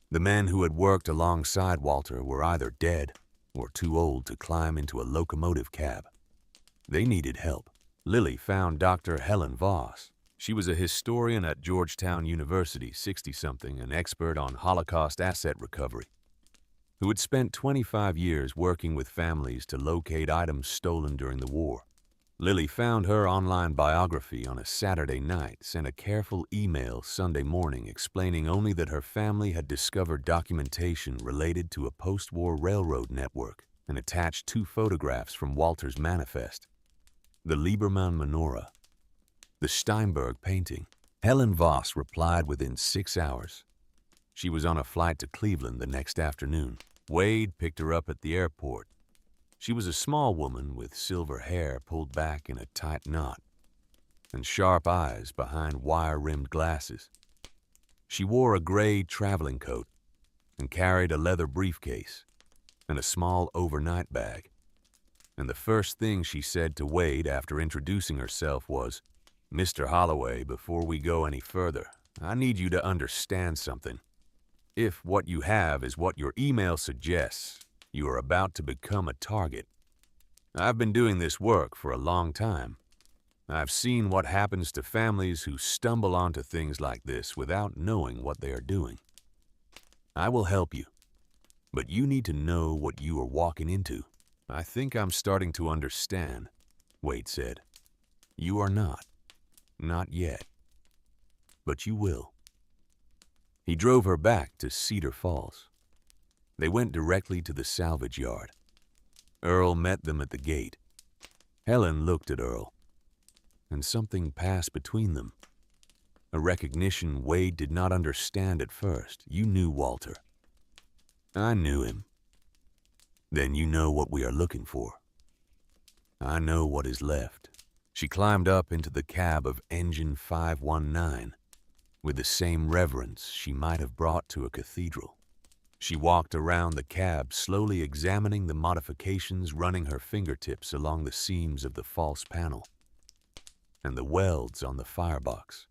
The men who had worked alongside Walter were either dead or too old to climb into a locomotive cab. They needed help. Lily found Dr. Helen Voss. She was a historian at Georgetown University, 60-something, an expert on Holocaust asset recovery, who had spent 25 years working with families to locate items stolen during the war. Lily found her online biography on a Saturday night, sent a careful email Sunday morning explaining only that her family had discovered documentation related to a post-war railroad network and attached 2 photographs from Walter's manifest: the Lieberman menorah, the Steinberg painting. Helen Voss replied within 6 hours. She was on a flight to Cleveland the next afternoon. Wade picked her up at the airport. She was a small woman with silver hair pulled back in a tight knot and sharp eyes behind wire-rimmed glasses. She wore a gray traveling coat and carried a leather briefcase and a small overnight bag. And the first thing she said to Wade after introducing herself was, Mr. Holloway, before we go any further, I need you to understand something. If what you have is what your email suggests, you are about to become a target. I've been doing this work for a long time. I've seen what happens to families who stumble onto things like this without knowing what they are doing. I will help you, but you need to know what you are walking into. I think I'm starting to understand, Wade said. You are not. Not yet. But you will. He drove her back to Cedar Falls. They went directly to the salvage yard. Earl met them at the gate. Helen looked at Earl, and something passed between them. A recognition Wade did not understand at first. You knew Walter. I knew him. Then you know what we are looking for. I know what is left. She climbed up into the cab of Engine 519 with the same reverence she might have brought to a cathedral. She walked around the cab, slowly examining the modifications, running her fingertips along the seams of the false panel and the welds on the firebox.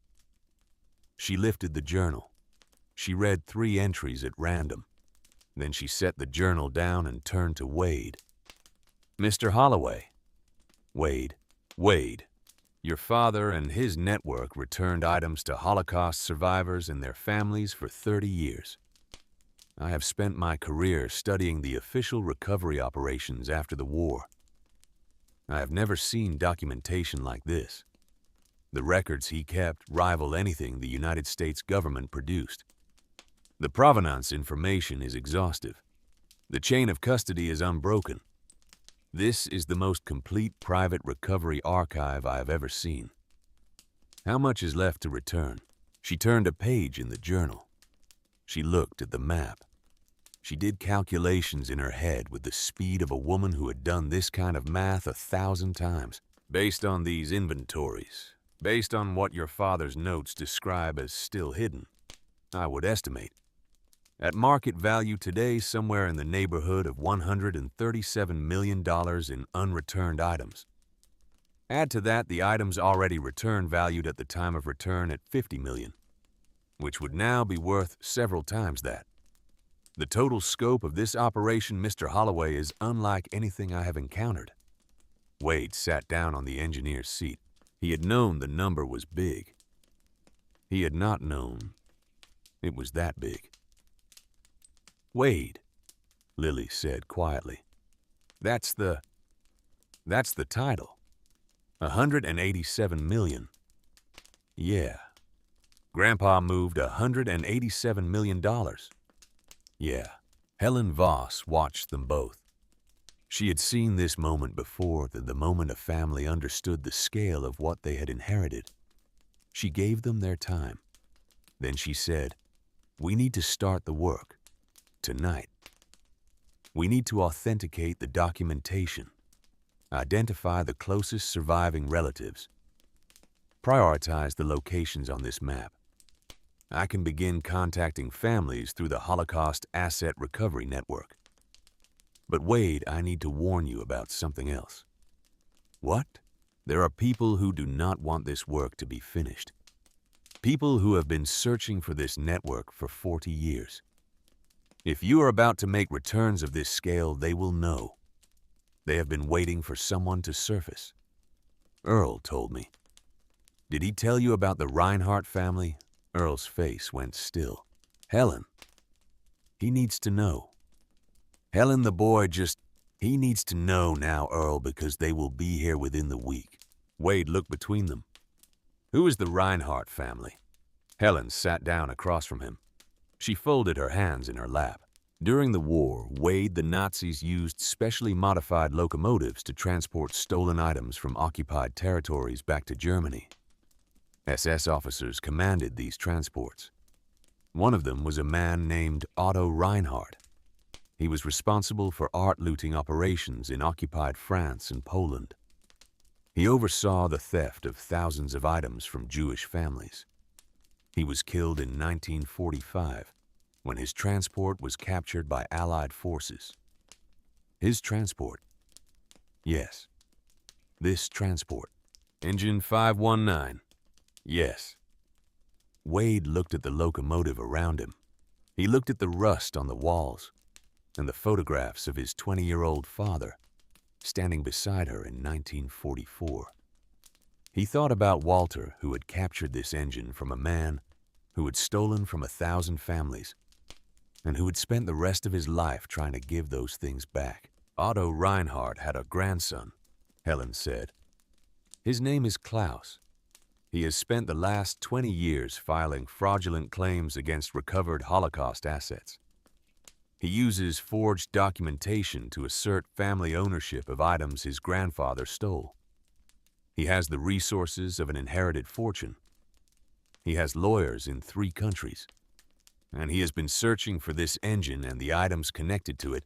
She lifted the journal. She read 3 entries at random. Then she set the journal down and turned to Wade. Mr. Holloway. Wade, your father and his network returned items to Holocaust survivors and their families for 30 years. I have spent my career studying the official recovery operations after the war. I have never seen documentation like this. The records he kept rival anything the United States government produced. The provenance information is exhaustive. The chain of custody is unbroken. This is the most complete private recovery archive I have ever seen. How much is left to return? She turned a page in the journal. She looked at the map. She did calculations in her head with the speed of a woman who had done this kind of math 1,000 times. Based on these inventories, based on what your father's notes describe as still hidden, I would estimate at market value today somewhere in the neighborhood of $137 million in unreturned items. Add to that the items already returned valued at the time of return at $50 million, which would now be worth several times that. The total scope of this operation, Mr. Holloway, is unlike anything I have encountered. Wade sat down on the engineer's seat. He had known the number was big. He had not known it was that big. Wade, Lily said quietly. That's the title. 187 million. Yeah. Grandpa moved $187 million. Yeah. Helen Voss watched them both. She had seen this moment before, the moment a family understood the scale of what they had inherited. She gave them their time. Then she said, "We need to start the work. Tonight. We need to authenticate the documentation, identify the closest surviving relatives, prioritize the locations on this map. I can begin contacting families through the Holocaust Asset Recovery Network. But Wade, I need to warn you about something else." What? There are people who do not want this work to be finished. People who have been searching for this network for 40 years. If you are about to make returns of this scale, they will know. They have been waiting for someone to surface. Earl told me. Did he tell you about the Reinhardt family? Earl's face went still. Helen. He needs to know. Helen, the boy, he needs to know now, Earl, because they will be here within the week. Wade looked between them. Who is the Reinhardt family? Helen sat down across from him. She folded her hands in her lap. During the war, Wade, the Nazis used specially modified locomotives to transport stolen items from occupied territories back to Germany. SS officers commanded these transports. One of them was a man named Otto Reinhardt. He was responsible for art looting operations in occupied France and Poland. He oversaw the theft of thousands of items from Jewish families. He was killed in 1945 when his transport was captured by Allied forces. His transport. Yes, this transport. Engine 519. Yes. Wade looked at the locomotive around him. He looked at the rust on the walls and the photographs of his 20-year-old father standing beside her in 1944. He thought about Walter, who had captured this engine from a man who had stolen from 1,000 families and who had spent the rest of his life trying to give those things back. Otto Reinhardt had a grandson, Helen said. His name is Klaus. He has spent the last 20 years filing fraudulent claims against recovered Holocaust assets. He uses forged documentation to assert family ownership of items his grandfather stole. He has the resources of an inherited fortune. He has lawyers in 3 countries. And he has been searching for this engine and the items connected to it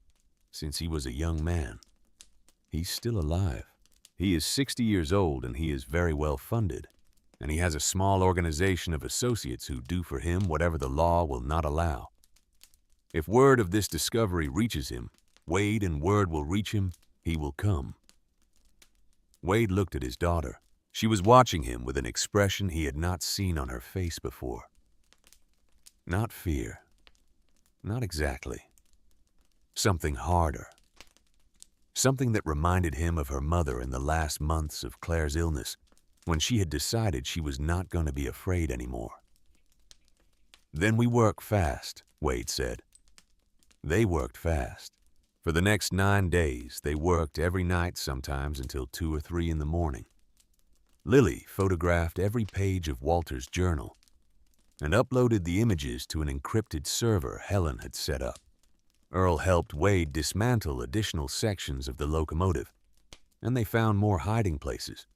since he was a young man. He's still alive. He is 60 years old and he is very well funded. And he has a small organization of associates who do for him whatever the law will not allow. If word of this discovery reaches him, Wade, and word will reach him, he will come. Wade looked at his daughter. She was watching him with an expression he had not seen on her face before. Not fear. Not exactly. Something harder. Something that reminded him of her mother in the last months of Claire's illness, when she had decided she was not going to be afraid anymore. Then we work fast, Wade said. They worked fast. For the next 9 days, they worked every night, sometimes until 2 or 3 in the morning. Lily photographed every page of Walter's journal and uploaded the images to an encrypted server Helen had set up. Earl helped Wade dismantle additional sections of the locomotive, and they found more hiding places,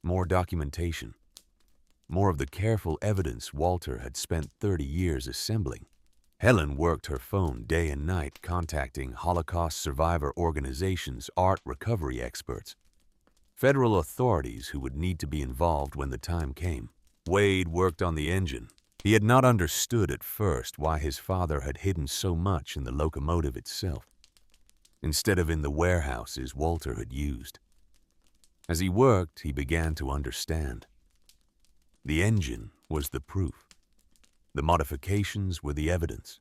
more documentation, more of the careful evidence Walter had spent 30 years assembling. Helen worked her phone day and night contacting Holocaust survivor organizations' art recovery experts, federal authorities who would need to be involved when the time came. Wade worked on the engine. He had not understood at first why his father had hidden so much in the locomotive itself, instead of in the warehouses Walter had used. As he worked, he began to understand. The engine was the proof. The modifications were the evidence.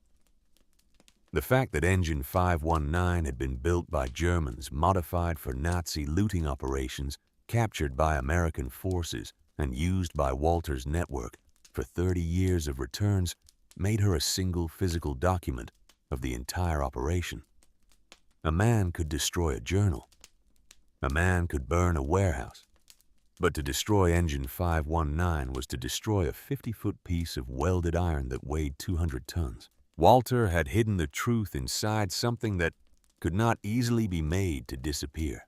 The fact that Engine 519 had been built by Germans modified for Nazi looting operations, captured by American forces, and used by Walter's network for 30 years of returns, made her a single physical document of the entire operation. A man could destroy a journal. A man could burn a warehouse. But to destroy Engine 519 was to destroy a 50-foot piece of welded iron that weighed 200 tons. Walter had hidden the truth inside something that could not easily be made to disappear.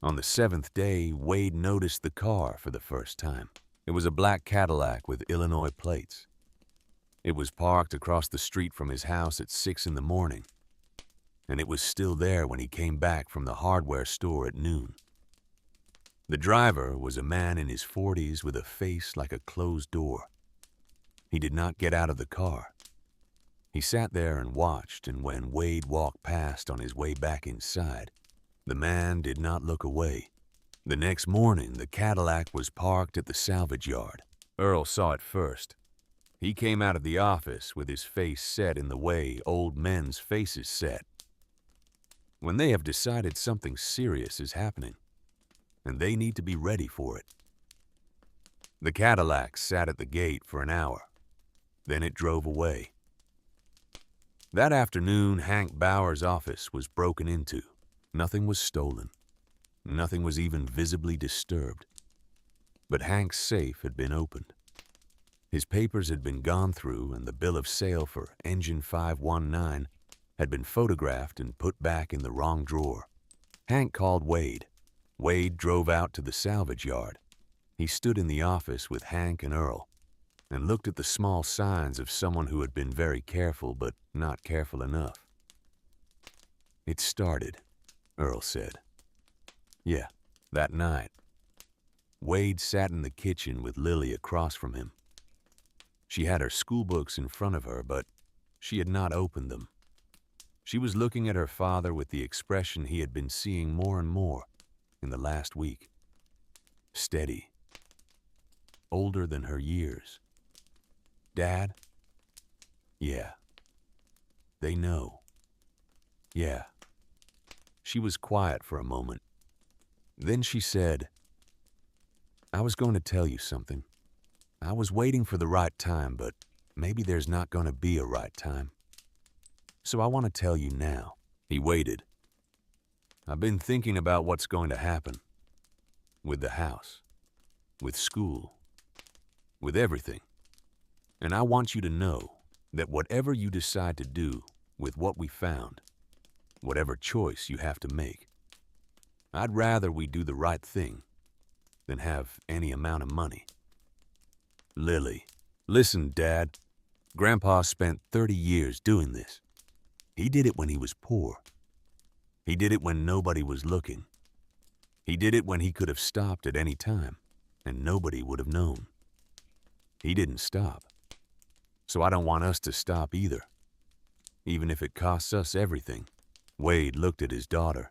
On the 7th day, Wade noticed the car for the first time. It was a black Cadillac with Illinois plates. It was parked across the street from his house at 6 in the morning, and it was still there when he came back from the hardware store at noon. The driver was a man in his 40s with a face like a closed door. He did not get out of the car. He sat there and watched, and when Wade walked past on his way back inside, the man did not look away. The next morning, the Cadillac was parked at the salvage yard. Earl saw it first. He came out of the office with his face set in the way old men's faces set when they have decided something serious is happening, and they need to be ready for it. The Cadillac sat at the gate for an hour. Then it drove away. That afternoon, Hank Bauer's office was broken into. Nothing was stolen. Nothing was even visibly disturbed. But Hank's safe had been opened. His papers had been gone through, and the bill of sale for Engine 519 had been photographed and put back in the wrong drawer. Hank called Wade. Wade drove out to the salvage yard. He stood in the office with Hank and Earl and looked at the small signs of someone who had been very careful but not careful enough. "It started," Earl said. "Yeah, that night." Wade sat in the kitchen with Lily across from him. She had her school books in front of her, but she had not opened them. She was looking at her father with the expression he had been seeing more and more in the last week. Steady. older than her years. Dad? Yeah. They know. Yeah. She was quiet for a moment. Then she said, I was going to tell you something. I was waiting for the right time, but maybe there's not going to be a right time. So I want to tell you now. He waited. I've been thinking about what's going to happen. With the house. With school. With everything. And I want you to know that whatever you decide to do with what we found, whatever choice you have to make, I'd rather we do the right thing than have any amount of money. Lily, listen, Dad. Grandpa spent 30 years doing this. He did it when he was poor. He did it when nobody was looking. He did it when he could have stopped at any time, and nobody would have known. He didn't stop. So I don't want us to stop either, even if it costs us everything. Wade looked at his daughter.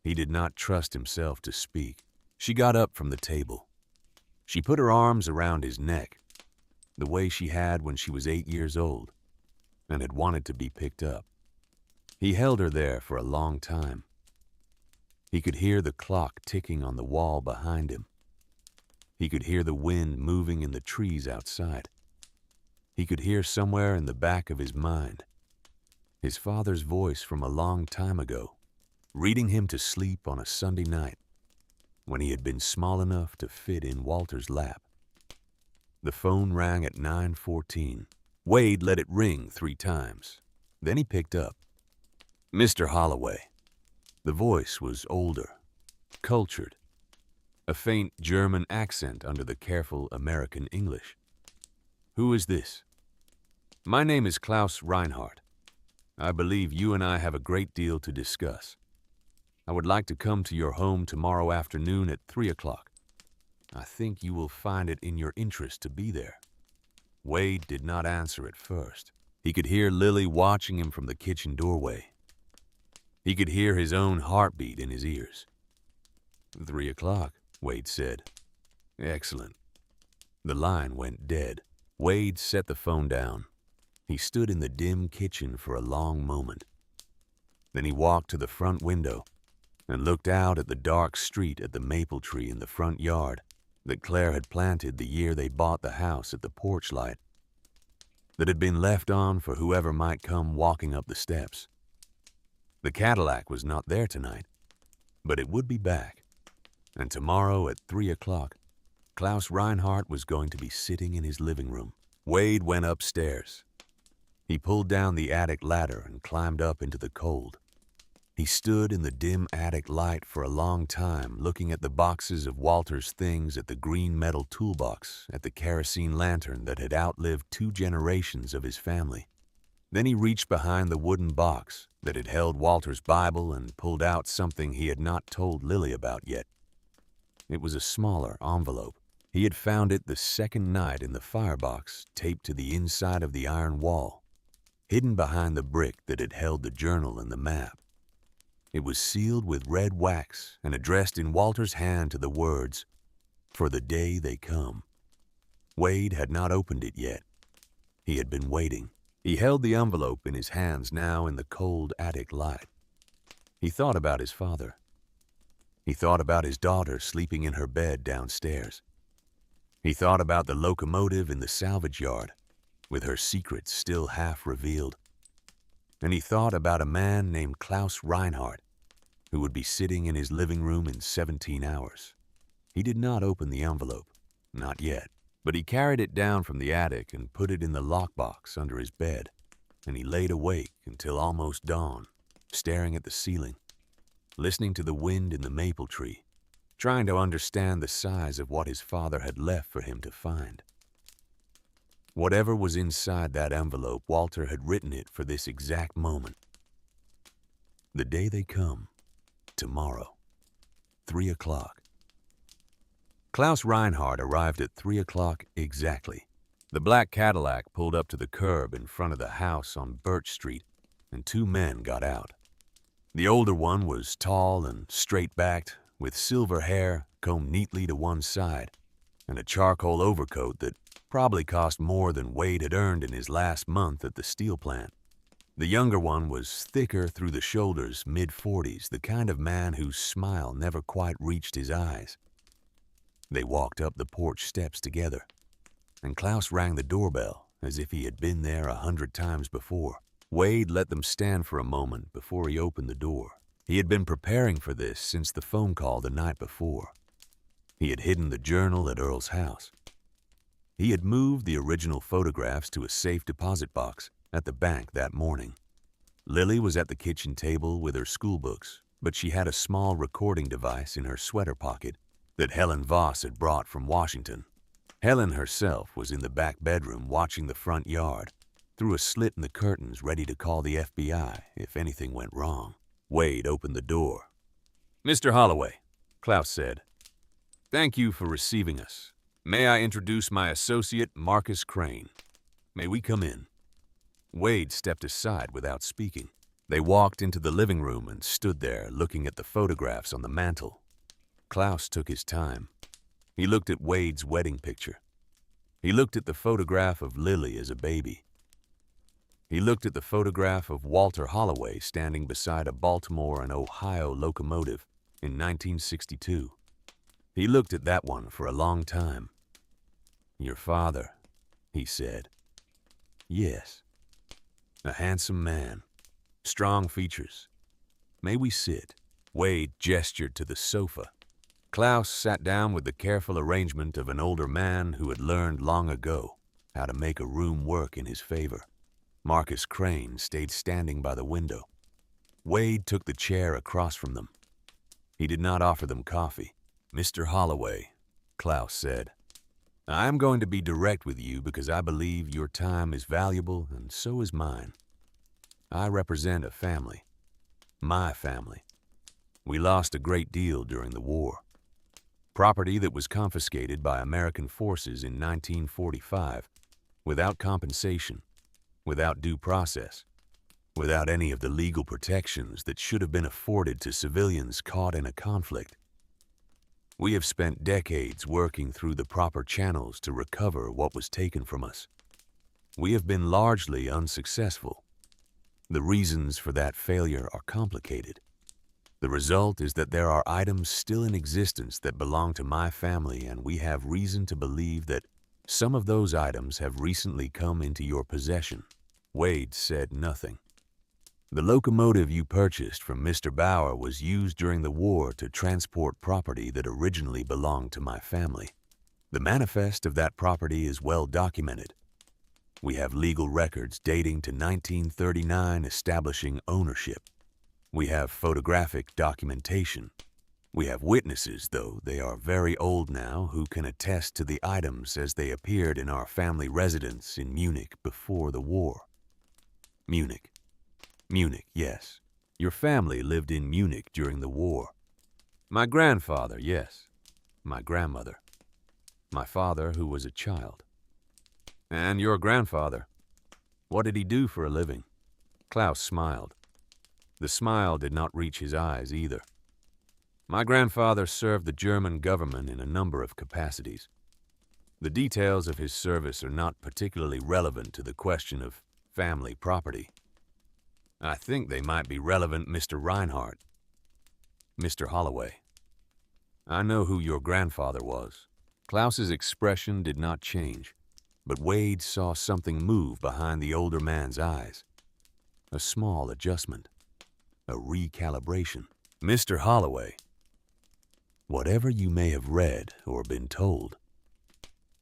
He did not trust himself to speak. She got up from the table. She put her arms around his neck, the way she had when she was 8 years old, and had wanted to be picked up. He held her there for a long time. He could hear the clock ticking on the wall behind him. He could hear the wind moving in the trees outside. He could hear somewhere in the back of his mind his father's voice from a long time ago, reading him to sleep on a Sunday night when he had been small enough to fit in Walter's lap. The phone rang at 9:14. Wade let it ring 3 times. Then he picked up. Mr. Holloway. The voice was older, cultured, a faint German accent under the careful American English. Who is this? My name is Klaus Reinhardt. I believe you and I have a great deal to discuss. I would like to come to your home tomorrow afternoon at 3 o'clock. I think you will find it in your interest to be there. Wade did not answer at first. He could hear Lily watching him from the kitchen doorway. He could hear his own heartbeat in his ears. 3 o'clock, Wade said. Excellent. The line went dead. Wade set the phone down. He stood in the dim kitchen for a long moment. Then he walked to the front window and looked out at the dark street at the maple tree in the front yard that Claire had planted the year they bought the house at the porch light, that had been left on for whoever might come walking up the steps. The Cadillac was not there tonight, but it would be back, and tomorrow at 3 o'clock, Klaus Reinhardt was going to be sitting in his living room. Wade went upstairs. He pulled down the attic ladder and climbed up into the cold. He stood in the dim attic light for a long time, looking at the boxes of Walter's things, at the green metal toolbox, at the kerosene lantern that had outlived 2 generations of his family. Then he reached behind the wooden box that had held Walter's Bible and pulled out something he had not told Lily about yet. It was a smaller envelope. He had found it the second night in the firebox, taped to the inside of the iron wall, hidden behind the brick that had held the journal and the map. It was sealed with red wax and addressed in Walter's hand to the words, "For the day they come." Wade had not opened it yet. He had been waiting. He held the envelope in his hands now in the cold attic light. He thought about his father. He thought about his daughter sleeping in her bed downstairs. He thought about the locomotive in the salvage yard, with her secrets still half revealed. And he thought about a man named Klaus Reinhardt, who would be sitting in his living room in 17 hours. He did not open the envelope, not yet, but he carried it down from the attic and put it in the lockbox under his bed, and he laid awake until almost dawn, staring at the ceiling, listening to the wind in the maple tree, trying to understand the size of what his father had left for him to find. Whatever was inside that envelope, Walter had written it for this exact moment. The day they come, tomorrow, 3 o'clock. Klaus Reinhardt arrived at 3 o'clock exactly. The black Cadillac pulled up to the curb in front of the house on Birch Street, and 2 men got out. The older one was tall and straight-backed, with silver hair combed neatly to one side. and a charcoal overcoat that probably cost more than Wade had earned in his last month at the steel plant. The younger one was thicker through the shoulders, mid-40s, the kind of man whose smile never quite reached his eyes. They walked up the porch steps together, and Klaus rang the doorbell as if he had been there 100 times before. Wade let them stand for a moment before he opened the door. He had been preparing for this since the phone call the night before. He had hidden the journal at Earl's house. He had moved the original photographs to a safe deposit box at the bank that morning. Lily was at the kitchen table with her school books, but she had a small recording device in her sweater pocket that Helen Voss had brought from Washington. Helen herself was in the back bedroom watching the front yard, through a slit in the curtains, ready to call the FBI if anything went wrong. Wade opened the door. "Mr. Holloway," Klaus said, "thank you for receiving us. May I introduce my associate, Marcus Crane? May we come in?" Wade stepped aside without speaking. They walked into the living room and stood there looking at the photographs on the mantel. Klaus took his time. He looked at Wade's wedding picture. He looked at the photograph of Lily as a baby. He looked at the photograph of Walter Holloway standing beside a Baltimore and Ohio locomotive in 1962. He looked at that one for a long time. "Your father," he said. "Yes. A handsome man. Strong features. May we sit?" Wade gestured to the sofa. Klaus sat down with the careful arrangement of an older man who had learned long ago how to make a room work in his favor. Marcus Crane stayed standing by the window. Wade took the chair across from them. He did not offer them coffee. "Mr. Holloway," Klaus said, "I am going to be direct with you because I believe your time is valuable and so is mine. I represent a family. My family. We lost a great deal during the war. Property that was confiscated by American forces in 1945, without compensation, without due process, without any of the legal protections that should have been afforded to civilians caught in a conflict. We have spent decades working through the proper channels to recover what was taken from us. We have been largely unsuccessful. The reasons for that failure are complicated. The result is that there are items still in existence that belong to my family, and we have reason to believe that some of those items have recently come into your possession." Wade said nothing. "The locomotive you purchased from Mr. Bauer was used during the war to transport property that originally belonged to my family. The manifest of that property is well documented. We have legal records dating to 1939 establishing ownership. We have photographic documentation. We have witnesses, though they are very old now, who can attest to the items as they appeared in our family residence in Munich before the war." Munich. Munich, yes. Your family lived in Munich during the war. My grandfather, yes. My grandmother. My father, who was a child. And your grandfather. What did he do for a living? Klaus smiled. The smile did not reach his eyes either. My grandfather served the German government in a number of capacities. The details of his service are not particularly relevant to the question of family property. I think they might be relevant, Mr. Reinhardt. Mr. Holloway. I know who your grandfather was. Klaus's expression did not change, but Wade saw something move behind the older man's eyes. A small adjustment. A recalibration. Mr. Holloway. Whatever you may have read or been told,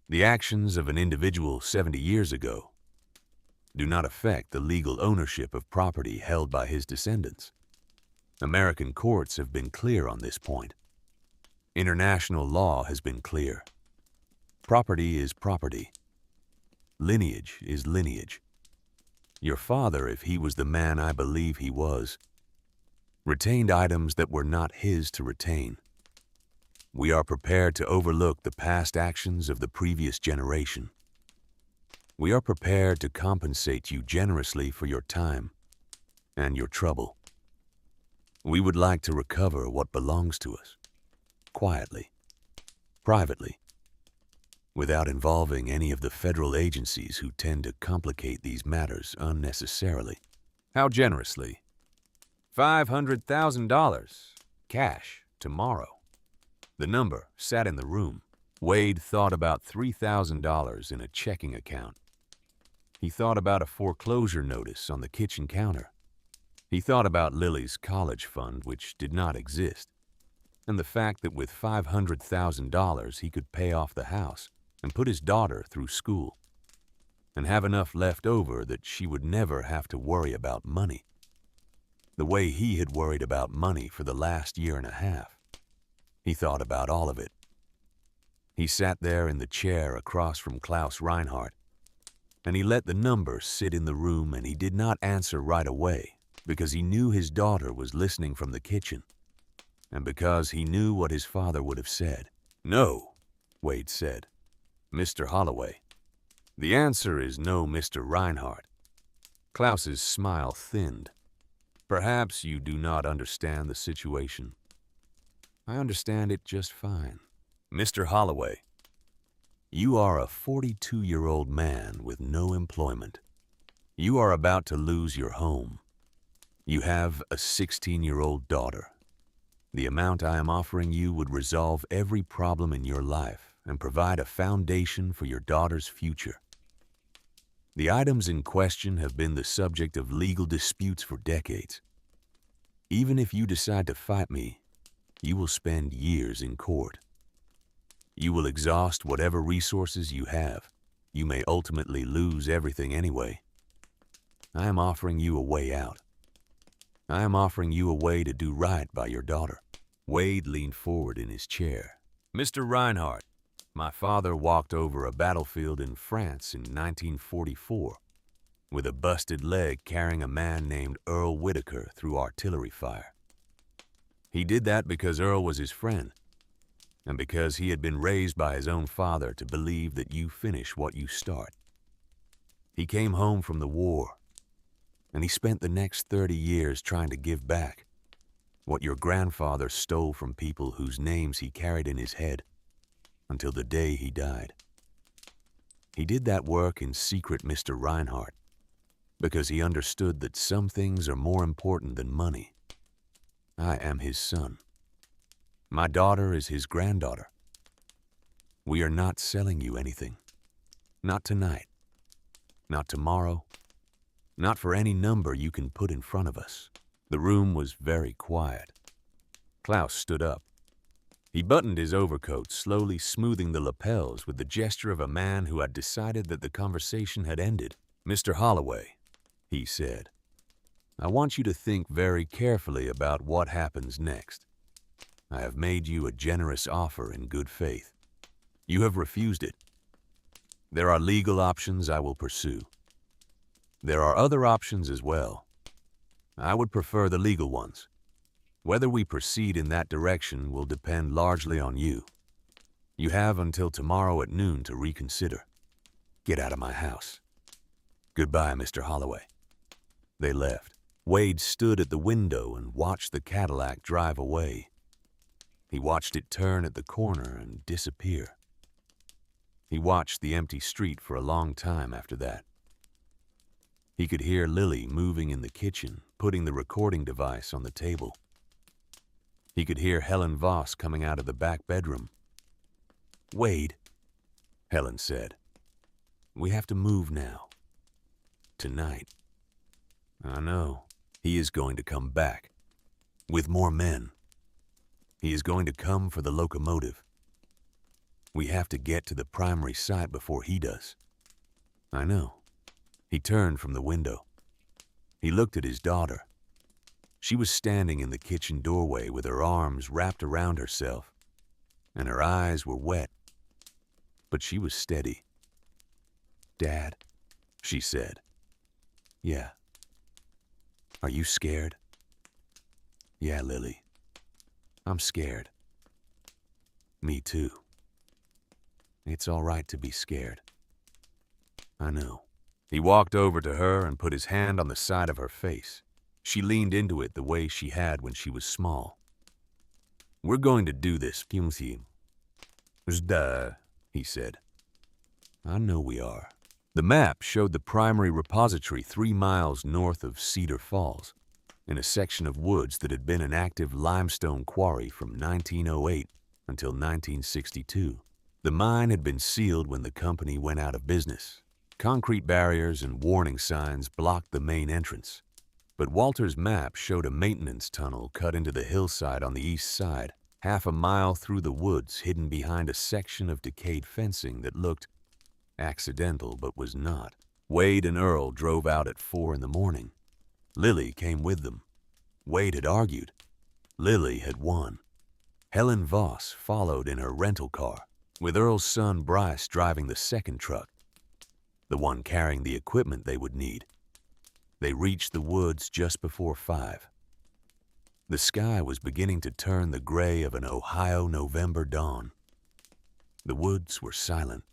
the actions of an individual 70 years ago do not affect the legal ownership of property held by his descendants. American courts have been clear on this point. International law has been clear. Property is property. Lineage is lineage. Your father, if he was the man I believe he was, retained items that were not his to retain. We are prepared to overlook the past actions of the previous generation. We are prepared to compensate you generously for your time and your trouble. We would like to recover what belongs to us, quietly, privately. without involving any of the federal agencies who tend to complicate these matters unnecessarily. How generously? $500,000. Cash, tomorrow. The number sat in the room. Wade thought about $3,000 in a checking account. He thought about a foreclosure notice on the kitchen counter. He thought about Lily's college fund, which did not exist, and the fact that with $500,000 he could pay off the house and put his daughter through school, and have enough left over that she would never have to worry about money, the way he had worried about money for the last year and a half. He thought about all of it. He sat there in the chair across from Klaus Reinhardt, and he let the number sit in the room, and he did not answer right away because he knew his daughter was listening from the kitchen, and because he knew what his father would have said. "No," Wade said. "Mr. Holloway." "The answer is no, Mr. Reinhardt." Klaus's smile thinned. "Perhaps you do not understand the situation. I understand it just fine. Mr. Holloway, you are a 42-year-old man with no employment. You are about to lose your home. You have a 16-year-old daughter. The amount I am offering you would resolve every problem in your life and provide a foundation for your daughter's future. The items in question have been the subject of legal disputes for decades. Even if you decide to fight me, you will spend years in court. You will exhaust whatever resources you have. You may ultimately lose everything anyway. I am offering you a way out. I am offering you a way to do right by your daughter." Wade leaned forward in his chair. "Mr. Reinhardt, my father walked over a battlefield in France in 1944 with a busted leg carrying a man named Earl Whitaker through artillery fire. He did that because Earl was his friend, and because he had been raised by his own father to believe that you finish what you start. He came home from the war, and he spent the next 30 years trying to give back what your grandfather stole from people whose names he carried in his head until the day he died. He did that work in secret, Mr. Reinhardt, because he understood that some things are more important than money. I am his son. My daughter is his granddaughter. We are not selling you anything. Not tonight. Not tomorrow. Not for any number you can put in front of us." The room was very quiet. Klaus stood up. He buttoned his overcoat, slowly smoothing the lapels with the gesture of a man who had decided that the conversation had ended. "Mr. Holloway," he said, "I want you to think very carefully about what happens next. I have made you a generous offer in good faith. You have refused it. There are legal options I will pursue. There are other options as well. I would prefer the legal ones. Whether we proceed in that direction will depend largely on you. You have until tomorrow at noon to reconsider. Get out of my house. Goodbye, Mr. Holloway." They left. Wade stood at the window and watched the Cadillac drive away. He watched it turn at the corner and disappear. He watched the empty street for a long time after that. He could hear Lily moving in the kitchen, putting the recording device on the table. He could hear Helen Voss coming out of the back bedroom. "Wade," Helen said, "we have to move now. Tonight." "I know. He is going to come back. With more men. He is going to come for the locomotive. We have to get to the primary site before he does." "I know." He turned from the window. He looked at his daughter. She was standing in the kitchen doorway with her arms wrapped around herself, and her eyes were wet, but she was steady. "Dad," she said. "Yeah." "Are you scared?" "Yeah, Lily. I'm scared." "Me too." "It's all right to be scared." "I know." He walked over to her and put his hand on the side of her face. She leaned into it the way she had when she was small. "We're going to do this, Pumsi." "Zda," he said. I know we are. The map showed the primary repository 3 miles north of Cedar Falls, in a section of woods that had been an active limestone quarry from 1908 until 1962. The mine had been sealed when the company went out of business. Concrete barriers and warning signs blocked the main entrance. But Walter's map showed a maintenance tunnel cut into the hillside on the east side, half a mile through the woods hidden behind a section of decayed fencing that looked accidental but was not. Wade and Earl drove out at 4 in the morning. Lily came with them. Wade had argued. Lily had won. Helen Voss followed in her rental car, with Earl's son Bryce driving the second truck, the one carrying the equipment they would need. They reached the woods just before 5. The sky was beginning to turn the gray of an Ohio November dawn. The woods were silent.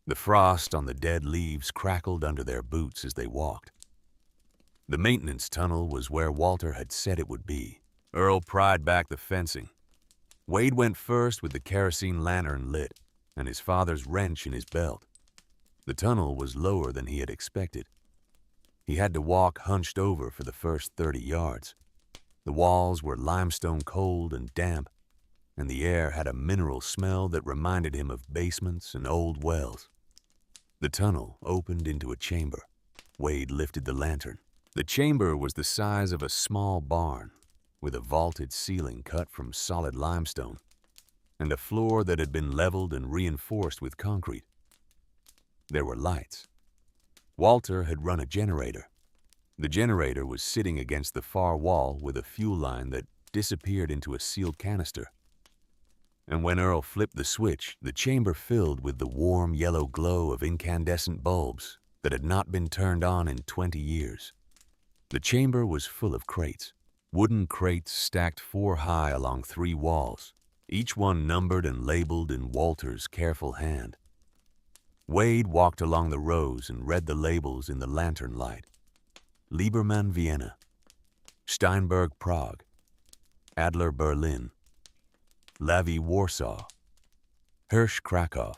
The frost on the dead leaves crackled under their boots as they walked. The maintenance tunnel was where Walter had said it would be. Earl pried back the fencing. Wade went first with the kerosene lantern lit and his father's wrench in his belt. The tunnel was lower than he had expected. He had to walk hunched over for the first 30 yards. The walls were limestone cold and damp, and the air had a mineral smell that reminded him of basements and old wells. The tunnel opened into a chamber. Wade lifted the lantern. The chamber was the size of a small barn, with a vaulted ceiling cut from solid limestone, and a floor that had been leveled and reinforced with concrete. There were lights. Walter had run a generator. The generator was sitting against the far wall with a fuel line that disappeared into a sealed canister. And when Earl flipped the switch, the chamber filled with the warm yellow glow of incandescent bulbs that had not been turned on in 20 years. The chamber was full of crates, wooden crates stacked 4 high along 3 walls, each one numbered and labeled in Walter's careful hand. Wade walked along the rows and read the labels in the lantern light. Liebermann, Vienna. Steinberg, Prague. Adler, Berlin. Lavie, Warsaw. Hirsch, Krakow.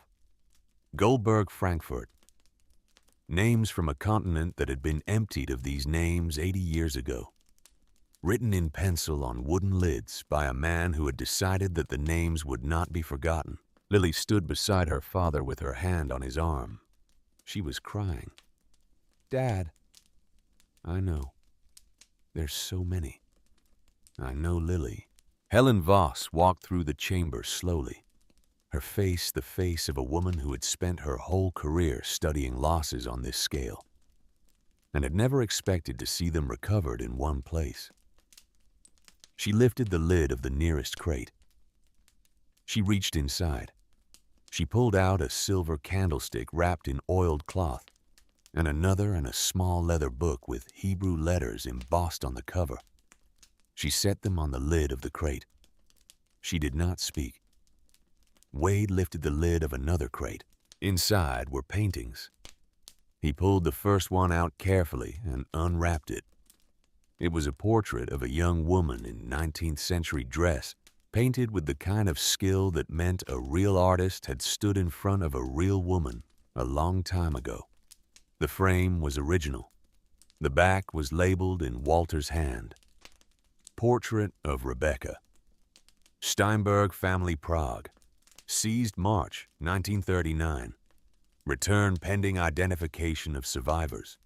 Goldberg, Frankfurt. Names from a continent that had been emptied of these names 80 years ago. Written in pencil on wooden lids by a man who had decided that the names would not be forgotten. Lily stood beside her father with her hand on his arm. She was crying. "Dad." "I know. There's so many." "I know, Lily." Helen Voss walked through the chamber slowly, her face the face of a woman who had spent her whole career studying losses on this scale, and had never expected to see them recovered in one place. She lifted the lid of the nearest crate. She reached inside. She pulled out a silver candlestick wrapped in oiled cloth, and another and a small leather book with Hebrew letters embossed on the cover. She set them on the lid of the crate. She did not speak. Wade lifted the lid of another crate. Inside were paintings. He pulled the first one out carefully and unwrapped it. It was a portrait of a young woman in 19th century dress, painted with the kind of skill that meant a real artist had stood in front of a real woman a long time ago. The frame was original. The back was labeled in Walter's hand. Portrait of Rebecca. Steinberg family, Prague. Seized March 1939. Return pending identification of survivors.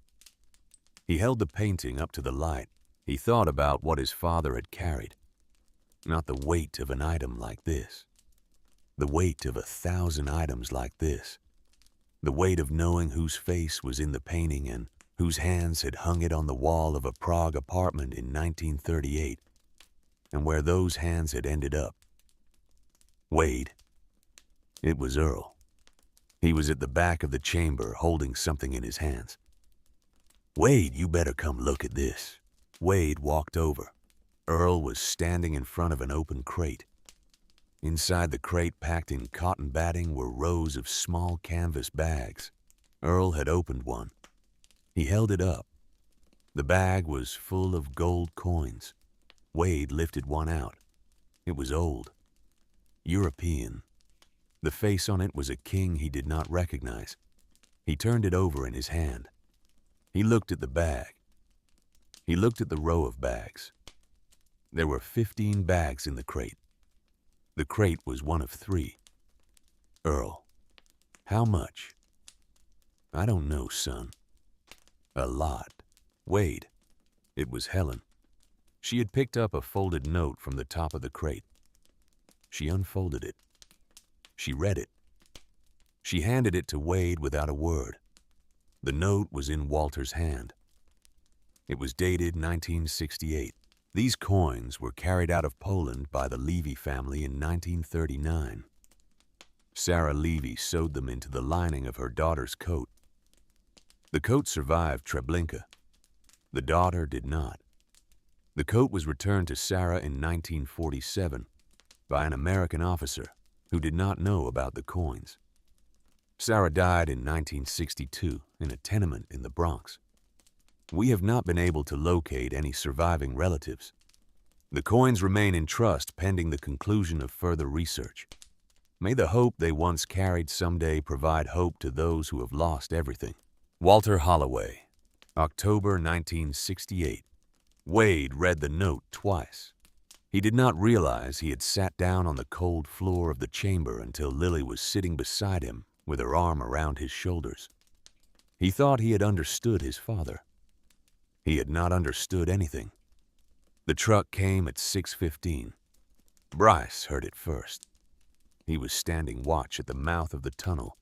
He held the painting up to the light. He thought about what his father had carried. Not the weight of an item like this. The weight of 1,000 items like this. The weight of knowing whose face was in the painting and whose hands had hung it on the wall of a Prague apartment in 1938, and where those hands had ended up. Wade. It was Earl. He was at the back of the chamber holding something in his hands. "Wade, you better come look at this." Wade walked over. Earl was standing in front of an open crate. Inside the crate, packed in cotton batting, were rows of small canvas bags. Earl had opened one. He held it up. The bag was full of gold coins. Wade lifted one out. It was old. European. The face on it was a king he did not recognize. He turned it over in his hand. He looked at the bag. He looked at the row of bags. There were 15 bags in the crate. The crate was one of 3. Earl, how much? I don't know, son. A lot. Wade. It was Helen. She had picked up a folded note from the top of the crate. She unfolded it. She read it. She handed it to Wade without a word. The note was in Walter's hand. It was dated 1968. These coins were carried out of Poland by the Levy family in 1939. Sarah Levy sewed them into the lining of her daughter's coat. The coat survived Treblinka. The daughter did not. The coat was returned to Sarah in 1947 by an American officer who did not know about the coins. Sarah died in 1962 in a tenement in the Bronx. We have not been able to locate any surviving relatives. The coins remain in trust pending the conclusion of further research. May the hope they once carried someday provide hope to those who have lost everything. Walter Holloway, October 1968. Wade read the note twice. He did not realize he had sat down on the cold floor of the chamber until Lily was sitting beside him with her arm around his shoulders. He thought he had understood his father. He had not understood anything. The truck came at 6:15. Bryce heard it first. He was standing watch at the mouth of the tunnel,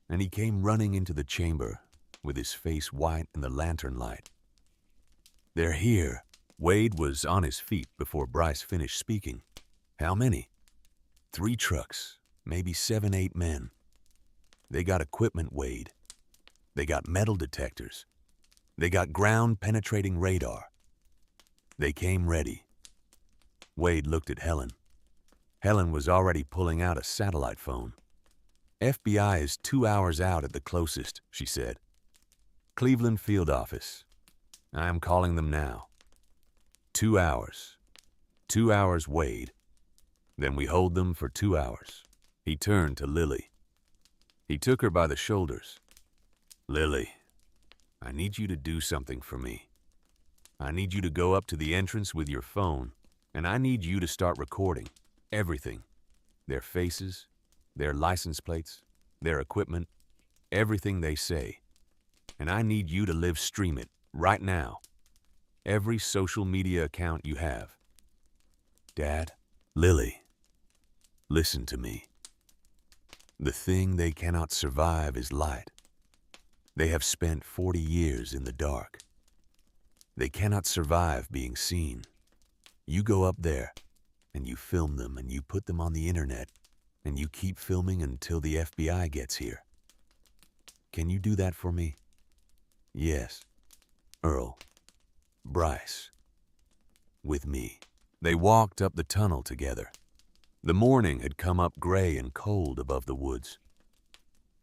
and he came running into the chamber with his face white in the lantern light. They're here. Wade was on his feet before Bryce finished speaking. How many? 3 trucks, maybe 7, 8 men. They got equipment, Wade. They got metal detectors. They got ground-penetrating radar. They came ready. Wade looked at Helen. Helen was already pulling out a satellite phone. FBI is 2 hours out at the closest, she said. Cleveland field office. I am calling them now. 2 hours. 2 hours, Wade. Then we hold them for 2 hours. He turned to Lily. He took her by the shoulders. Lily, I need you to do something for me. I need you to go up to the entrance with your phone, and I need you to start recording everything. Their faces, their license plates, their equipment, everything they say. And I need you to live stream it right now. Every social media account you have. Dad, Lily, listen to me. The thing they cannot survive is light. They have spent 40 years in the dark. They cannot survive being seen. You go up there, and you film them, and you put them on the internet, and you keep filming until the FBI gets here. Can you do that for me? Yes. Earl. Bryce. With me. They walked up the tunnel together. The morning had come up gray and cold above the woods.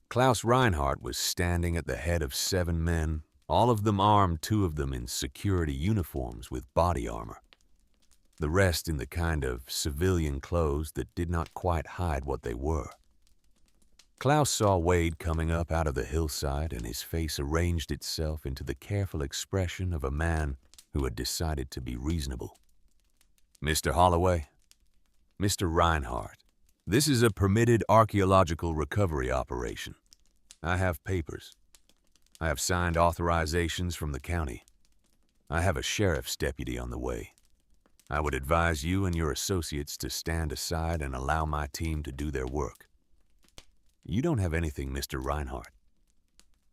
Klaus Reinhardt was standing at the head of 7 men, all of them armed, 2 of them in security uniforms with body armor. The rest in the kind of civilian clothes that did not quite hide what they were. Klaus saw Wade coming up out of the hillside, and his face arranged itself into the careful expression of a man who had decided to be reasonable. Mr. Holloway, Mr. Reinhardt, this is a permitted archaeological recovery operation. I have papers. I have signed authorizations from the county. I have a sheriff's deputy on the way. I would advise you and your associates to stand aside and allow my team to do their work. You don't have anything, Mr. Reinhardt.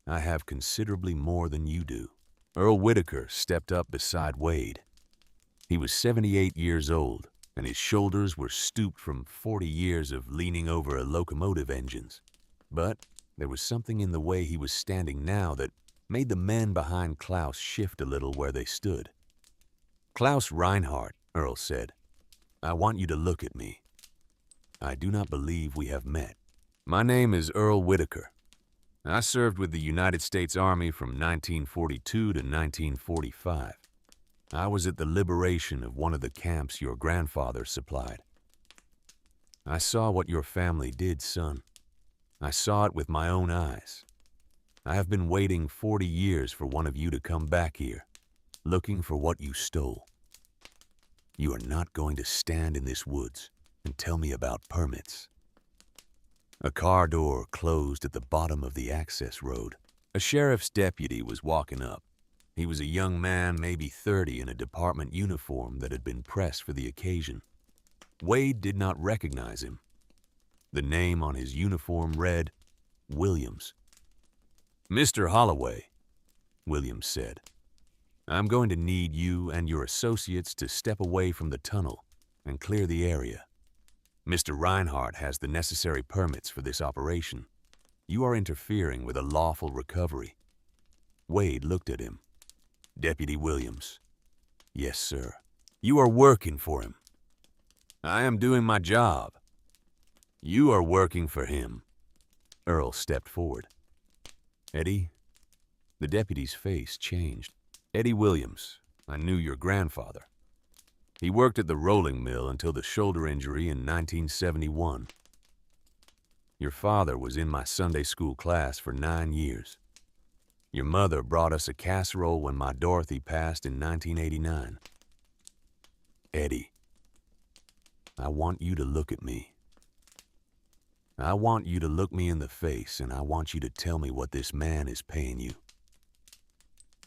I have considerably more than you do. Earl Whitaker stepped up beside Wade. He was 78 years old, and his shoulders were stooped from 40 years of leaning over a locomotive engines. But there was something in the way he was standing now that made the men behind Klaus shift a little where they stood. Klaus Reinhardt, Earl said, I want you to look at me. I do not believe we have met. My name is Earl Whitaker. I served with the United States Army from 1942 to 1945. I was at the liberation of one of the camps your grandfather supplied. I saw what your family did, son. I saw it with my own eyes. I have been waiting 40 years for one of you to come back here, looking for what you stole. You are not going to stand in this woods and tell me about permits." A car door closed at the bottom of the access road. A sheriff's deputy was walking up. He was a young man, maybe 30, in a department uniform that had been pressed for the occasion. Wade did not recognize him. The name on his uniform read, Williams. "Mr. Holloway," Williams said, "I'm going to need you and your associates to step away from the tunnel and clear the area. Mr. Reinhardt has the necessary permits for this operation. You are interfering with a lawful recovery." Wade looked at him. "Deputy Williams." "Yes, sir." "You are working for him." "I am doing my job." "You are working for him." Earl stepped forward. "Eddie?" The deputy's face changed. "Eddie Williams. I knew your grandfather. He worked at the rolling mill until the shoulder injury in 1971. Your father was in my Sunday school class for 9 years. Your mother brought us a casserole when my Dorothy passed in 1989. Eddie, I want you to look at me. I want you to look me in the face, and I want you to tell me what this man is paying you.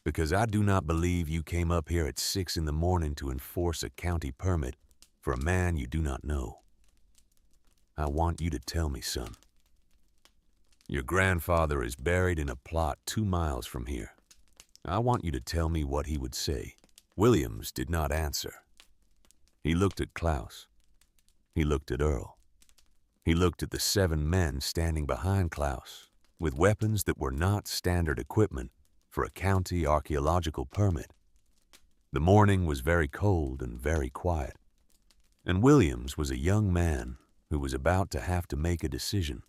Because I do not believe you came up here at 6 in the morning to enforce a county permit for a man you do not know. I want you to tell me, son. Your grandfather is buried in a plot 2 miles from here. I want you to tell me what he would say." Williams did not answer. He looked at Klaus. He looked at Earl. He looked at the 7 men standing behind Klaus with weapons that were not standard equipment for a county archaeological permit. The morning was very cold and very quiet, and Williams was a young man who was about to have to make a decision.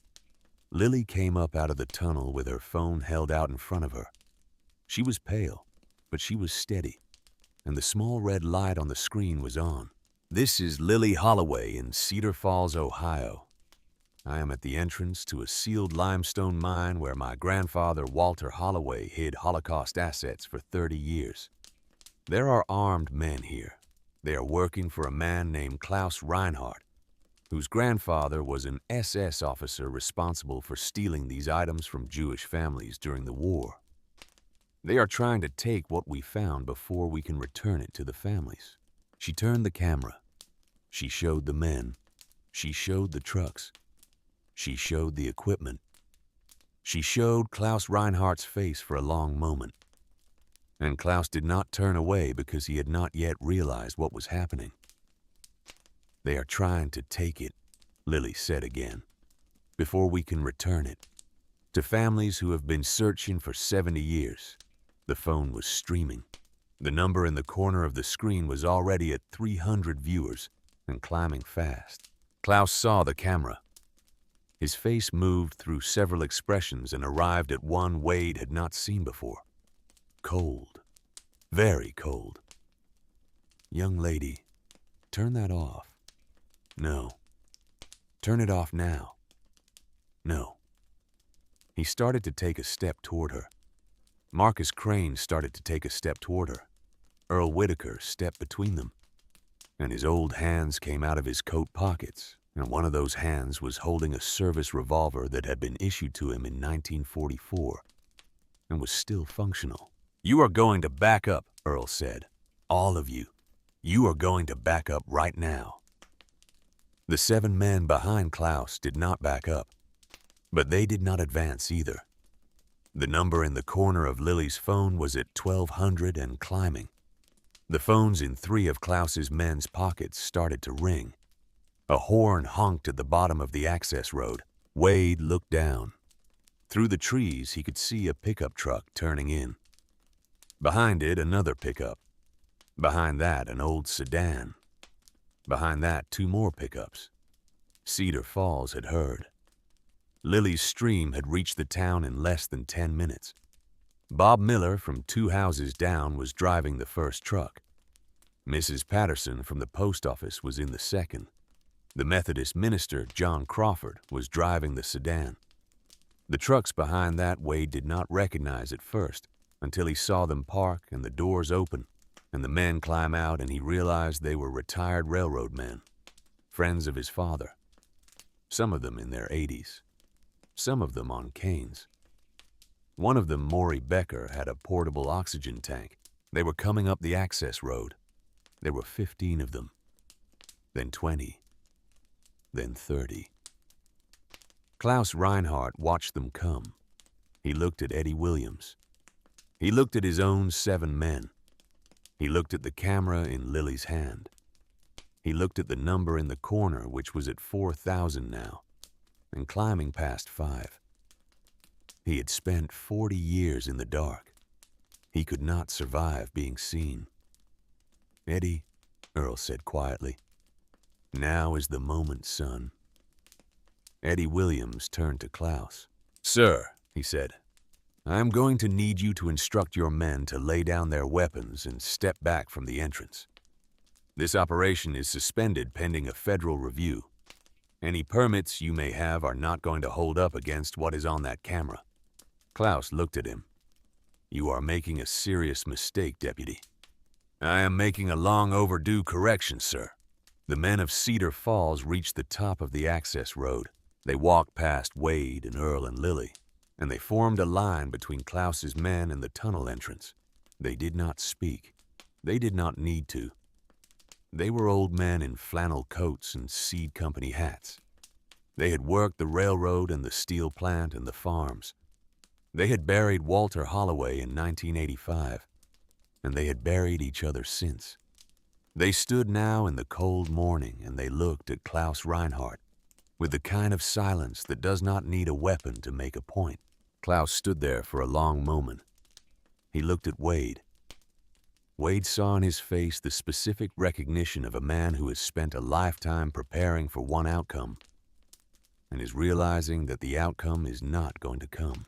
Lily came up out of the tunnel with her phone held out in front of her. She was pale, but she was steady, and the small red light on the screen was on. "This is Lily Holloway in Cedar Falls, Ohio. I am at the entrance to a sealed limestone mine where my grandfather Walter Holloway hid Holocaust assets for 30 years. There are armed men here. They are working for a man named Klaus Reinhardt, whose grandfather was an SS officer responsible for stealing these items from Jewish families during the war. They are trying to take what we found before we can return it to the families." She turned the camera. She showed the men. She showed the trucks. She showed the equipment. She showed Klaus Reinhardt's face for a long moment. And Klaus did not turn away because he had not yet realized what was happening. "They are trying to take it," Lily said again, "before we can return it to families who have been searching for 70 years. The phone was streaming. The number in the corner of the screen was already at 300 viewers and climbing fast. Klaus saw the camera. His face moved through several expressions and arrived at one Wade had not seen before. Cold. Very cold. "Young lady, turn that off." "No." "Turn it off now." "No." He started to take a step toward her. Marcus Crane started to take a step toward her. Earl Whitaker stepped between them, and his old hands came out of his coat pockets, and one of those hands was holding a service revolver that had been issued to him in 1944 and was still functional. "You are going to back up," Earl said. "All of you. You are going to back up right now." The 7 men behind Klaus did not back up, but they did not advance either. The number in the corner of Lily's phone was at 1200 and climbing. The phones in 3 of Klaus's men's pockets started to ring. A horn honked at the bottom of the access road. Wade looked down. Through the trees, he could see a pickup truck turning in. Behind it, another pickup. Behind that, an old sedan. Behind that, 2 more pickups. Cedar Falls had heard. Lily's stream had reached the town in less than 10 minutes. Bob Miller from 2 houses down was driving the first truck. Mrs. Patterson from the post office was in the second. The Methodist minister, John Crawford, was driving the sedan. The trucks behind that Wade did not recognize at first, until he saw them park and the doors open, and the men climb out, and he realized they were retired railroad men, friends of his father. Some of them in their 80s, some of them on canes. One of them, Maury Becker, had a portable oxygen tank. They were coming up the access road. There were 15 of them, then 20, then 30. Klaus Reinhardt watched them come. He looked at Eddie Williams. He looked at his own 7 men. He looked at the camera in Lily's hand. He looked at the number in the corner, which was at 4,000 now, and climbing past 5. He had spent 40 years in the dark. He could not survive being seen. "Eddie," Earl said quietly, "now is the moment, son." Eddie Williams turned to Klaus. "Sir," he said, "I am going to need you to instruct your men to lay down their weapons and step back from the entrance. This operation is suspended pending a federal review. Any permits you may have are not going to hold up against what is on that camera." Klaus looked at him. "You are making a serious mistake, Deputy." "I am making a long overdue correction, sir." The men of Cedar Falls reached the top of the access road. They walked past Wade and Earl and Lily, and they formed a line between Klaus's men and the tunnel entrance. They did not speak. They did not need to. They were old men in flannel coats and seed company hats. They had worked the railroad and the steel plant and the farms. They had buried Walter Holloway in 1985, and they had buried each other since. They stood now in the cold morning, and they looked at Klaus Reinhardt with the kind of silence that does not need a weapon to make a point. Klaus stood there for a long moment. He looked at Wade. Wade saw in his face the specific recognition of a man who has spent a lifetime preparing for one outcome and is realizing that the outcome is not going to come.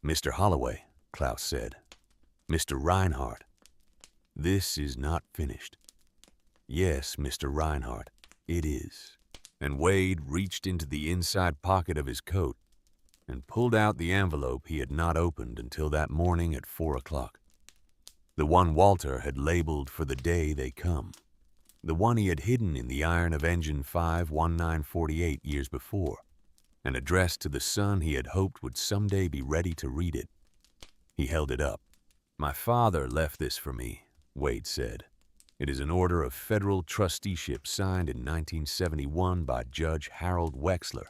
"Mr. Holloway," Klaus said, "Mr. Reinhardt, this is not finished." "Yes, Mr. Reinhardt, it is." And Wade reached into the inside pocket of his coat and pulled out the envelope he had not opened until that morning at 4 o'clock. The one Walter had labeled for the day they come. The one he had hidden in the iron of Engine 5-1948 years before, and addressed to the son he had hoped would someday be ready to read it. He held it up. "My father left this for me," Wade said. "It is an order of federal trusteeship signed in 1971 by Judge Harold Wexler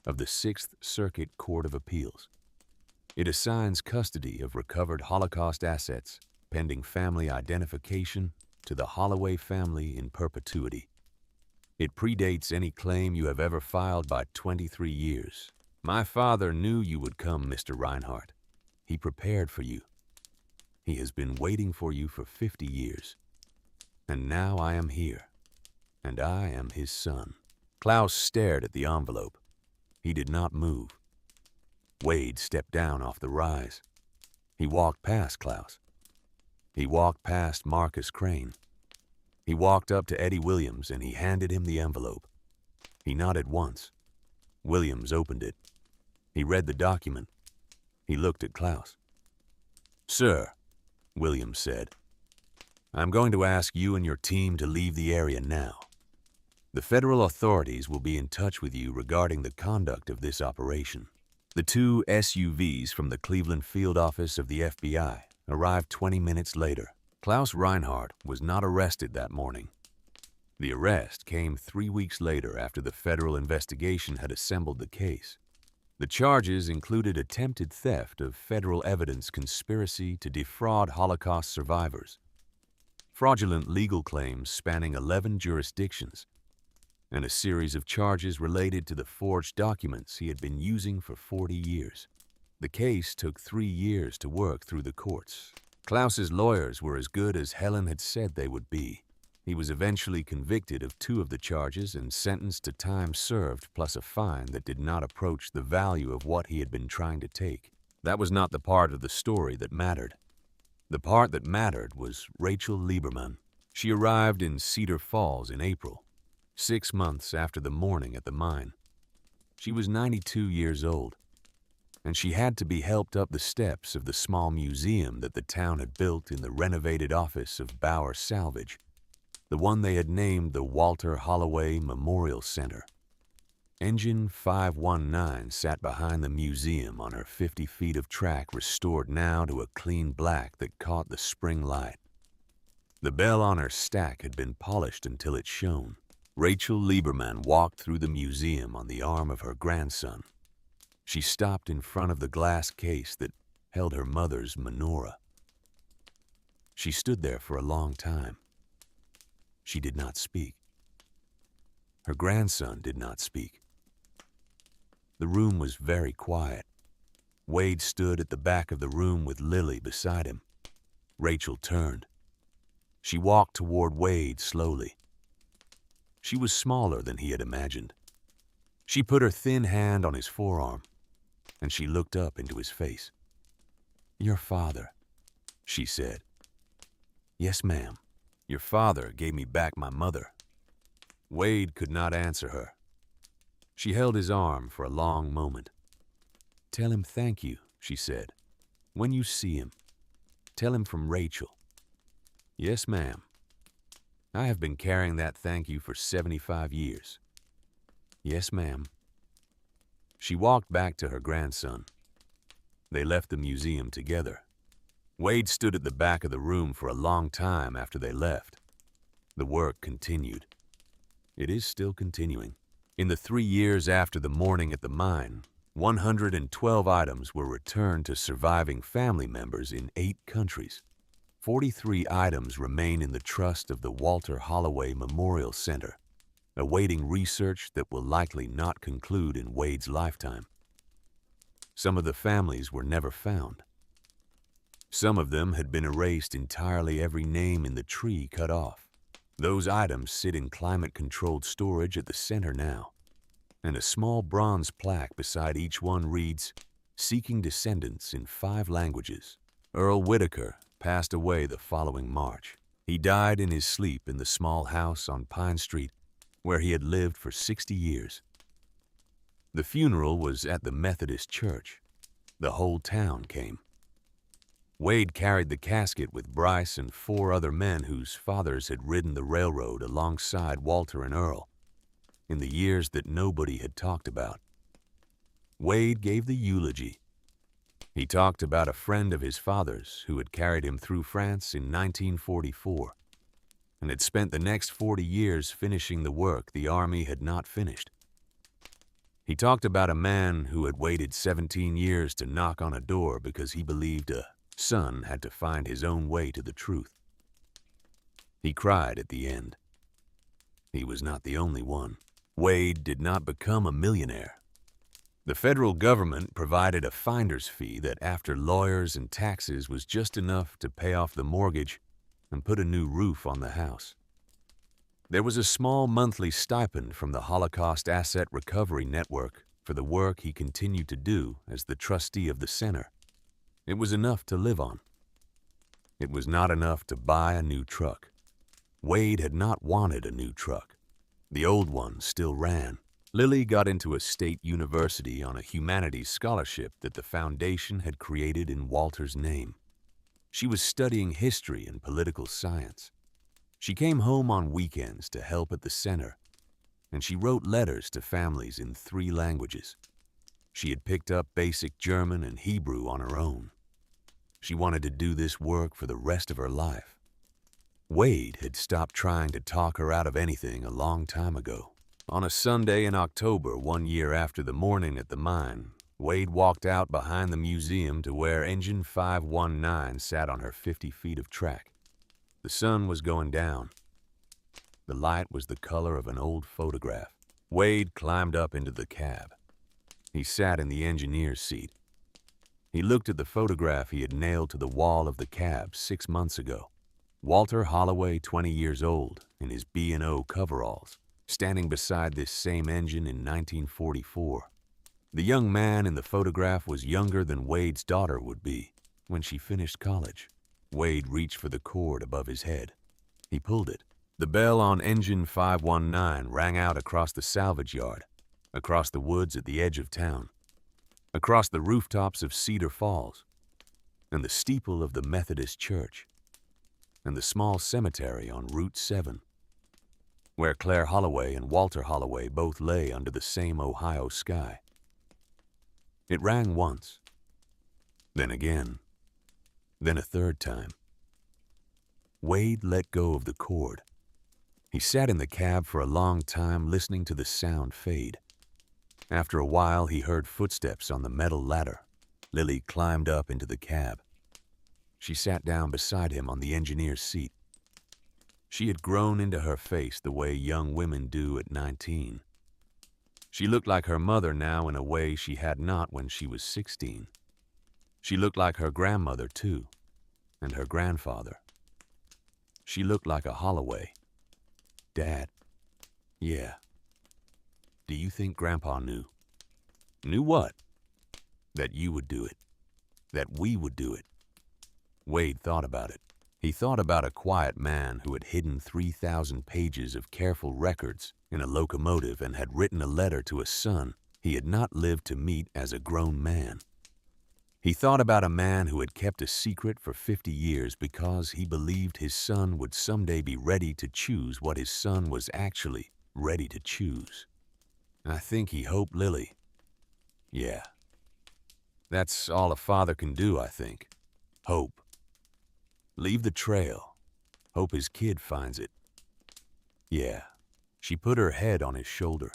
of the 6th Circuit Court of Appeals. It assigns custody of recovered Holocaust assets pending family identification to the Holloway family in perpetuity. It predates any claim you have ever filed by 23 years. My father knew you would come, Mr. Reinhardt. He prepared for you. He has been waiting for you for 50 years. And now I am here, and I am his son." Klaus stared at the envelope. He did not move. Wade stepped down off the rise. He walked past Klaus. He walked past Marcus Crane. He walked up to Eddie Williams, and he handed him the envelope. He nodded once. Williams opened it. He read the document. He looked at Klaus. "Sir," Williams said, "I'm going to ask you and your team to leave the area now. The federal authorities will be in touch with you regarding the conduct of this operation." The 2 SUVs from the Cleveland field office of the FBI arrived 20 minutes later. Klaus Reinhardt was not arrested that morning. The arrest came 3 weeks later after the federal investigation had assembled the case. The charges included attempted theft of federal evidence, conspiracy to defraud Holocaust survivors, fraudulent legal claims spanning 11 jurisdictions, and a series of charges related to the forged documents he had been using for 40 years. The case took 3 years to work through the courts. Klaus's lawyers were as good as Helen had said they would be. He was eventually convicted of 2 of the charges and sentenced to time served plus a fine that did not approach the value of what he had been trying to take. That was not the part of the story that mattered. The part that mattered was Rachel Lieberman. She arrived in Cedar Falls in April, 6 months after the morning at the mine. She was 92 years old. and she had to be helped up the steps of the small museum that the town had built in the renovated office of Bauer Salvage, the one they had named the Walter Holloway Memorial Center. Engine 519 sat behind the museum on her 50 feet of track restored now to a clean black that caught the spring light. The bell on her stack had been polished until it shone. Rachel Lieberman walked through the museum on the arm of her grandson. She stopped in front of the glass case that held her mother's menorah. She stood there for a long time. She did not speak. Her grandson did not speak. The room was very quiet. Wade stood at the back of the room with Lily beside him. Rachel turned. She walked toward Wade slowly. She was smaller than he had imagined. She put her thin hand on his forearm, and she looked up into his face. "Your father," she said. "Yes, ma'am. Your father gave me back my mother." Wade could not answer her. She held his arm for a long moment. "Tell him thank you," she said. "When you see him, tell him from Rachel." "Yes, ma'am. I have been carrying that thank you for 75 years. "Yes, ma'am." She walked back to her grandson. They left the museum together. Wade stood at the back of the room for a long time after they left. The work continued. It is still continuing. In the 3 years after the morning at the mine, 112 items were returned to surviving family members in 8 countries. 43 items remain in the trust of the Walter Holloway Memorial Center, awaiting research that will likely not conclude in Wade's lifetime. Some of the families were never found. Some of them had been erased entirely, every name in the tree cut off. Those items sit in climate-controlled storage at the center now, and a small bronze plaque beside each one reads, "Seeking descendants in 5 languages." Earl Whitaker passed away the following March. He died in his sleep in the small house on Pine Street, where he had lived for 60 years. The funeral was at the Methodist Church. The whole town came. Wade carried the casket with Bryce and 4 other men whose fathers had ridden the railroad alongside Walter and Earl in the years that nobody had talked about. Wade gave the eulogy. He talked about a friend of his father's who had carried him through France in 1944 and had spent the next 40 years finishing the work the Army had not finished. He talked about a man who had waited 17 years to knock on a door because he believed a son had to find his own way to the truth. He cried at the end. He was not the only one. Wade did not become a millionaire. The federal government provided a finder's fee that, after lawyers and taxes, was just enough to pay off the mortgage and put a new roof on the house. There was a small monthly stipend from the Holocaust Asset Recovery Network for the work he continued to do as the trustee of the center. It was enough to live on. It was not enough to buy a new truck. Wade had not wanted a new truck. The old one still ran. Lily got into a state university on a humanities scholarship that the foundation had created in Walter's name. She was studying history and political science. She came home on weekends to help at the center, and she wrote letters to families in 3 languages. She had picked up basic German and Hebrew on her own. She wanted to do this work for the rest of her life. Wade had stopped trying to talk her out of anything a long time ago. On a Sunday in October, 1 year after the morning at the mine, Wade walked out behind the museum to where Engine 519 sat on her 50 feet of track. The sun was going down. The light was the color of an old photograph. Wade climbed up into the cab. He sat in the engineer's seat. He looked at the photograph he had nailed to the wall of the cab 6 months ago. Walter Holloway, 20 years old, in his B&O coveralls, standing beside this same engine in 1944. The young man in the photograph was younger than Wade's daughter would be when she finished college. Wade reached for the cord above his head. He pulled it. The bell on Engine 519 rang out across the salvage yard, across the woods at the edge of town. across the rooftops of Cedar Falls, and the steeple of the Methodist Church, and the small cemetery on Route 7, where Claire Holloway and Walter Holloway both lay under the same Ohio sky. It rang once, then again, then a third time. Wade let go of the cord. He sat in the cab for a long time, listening to the sound fade. After a while, he heard footsteps on the metal ladder. Lily climbed up into the cab. She sat down beside him on the engineer's seat. She had grown into her face the way young women do at 19. She looked like her mother now in a way she had not when she was 16. She looked like her grandmother, too, and her grandfather. She looked like a Holloway. Dad. Yeah. Do you think Grandpa knew? Knew what? That you would do it. That we would do it. Wade thought about it. He thought about a quiet man who had hidden 3,000 pages of careful records in a locomotive and had written a letter to a son he had not lived to meet as a grown man. He thought about a man who had kept a secret for 50 years because he believed his son would someday be ready to choose what his son was actually ready to choose. I think he hoped Lily. Yeah. That's all a father can do, I think. Hope. Leave the trail. Hope his kid finds it. Yeah. She put her head on his shoulder.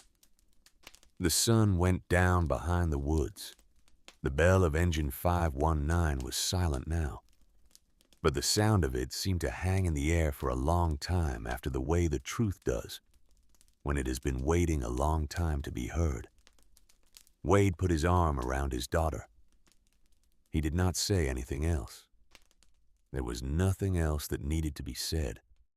The sun went down behind the woods. The bell of engine 519 was silent now, but the sound of it seemed to hang in the air for a long time, after the way the truth does, when it has been waiting a long time to be heard. Wade put his arm around his daughter. He did not say anything else. There was nothing else that needed to be said.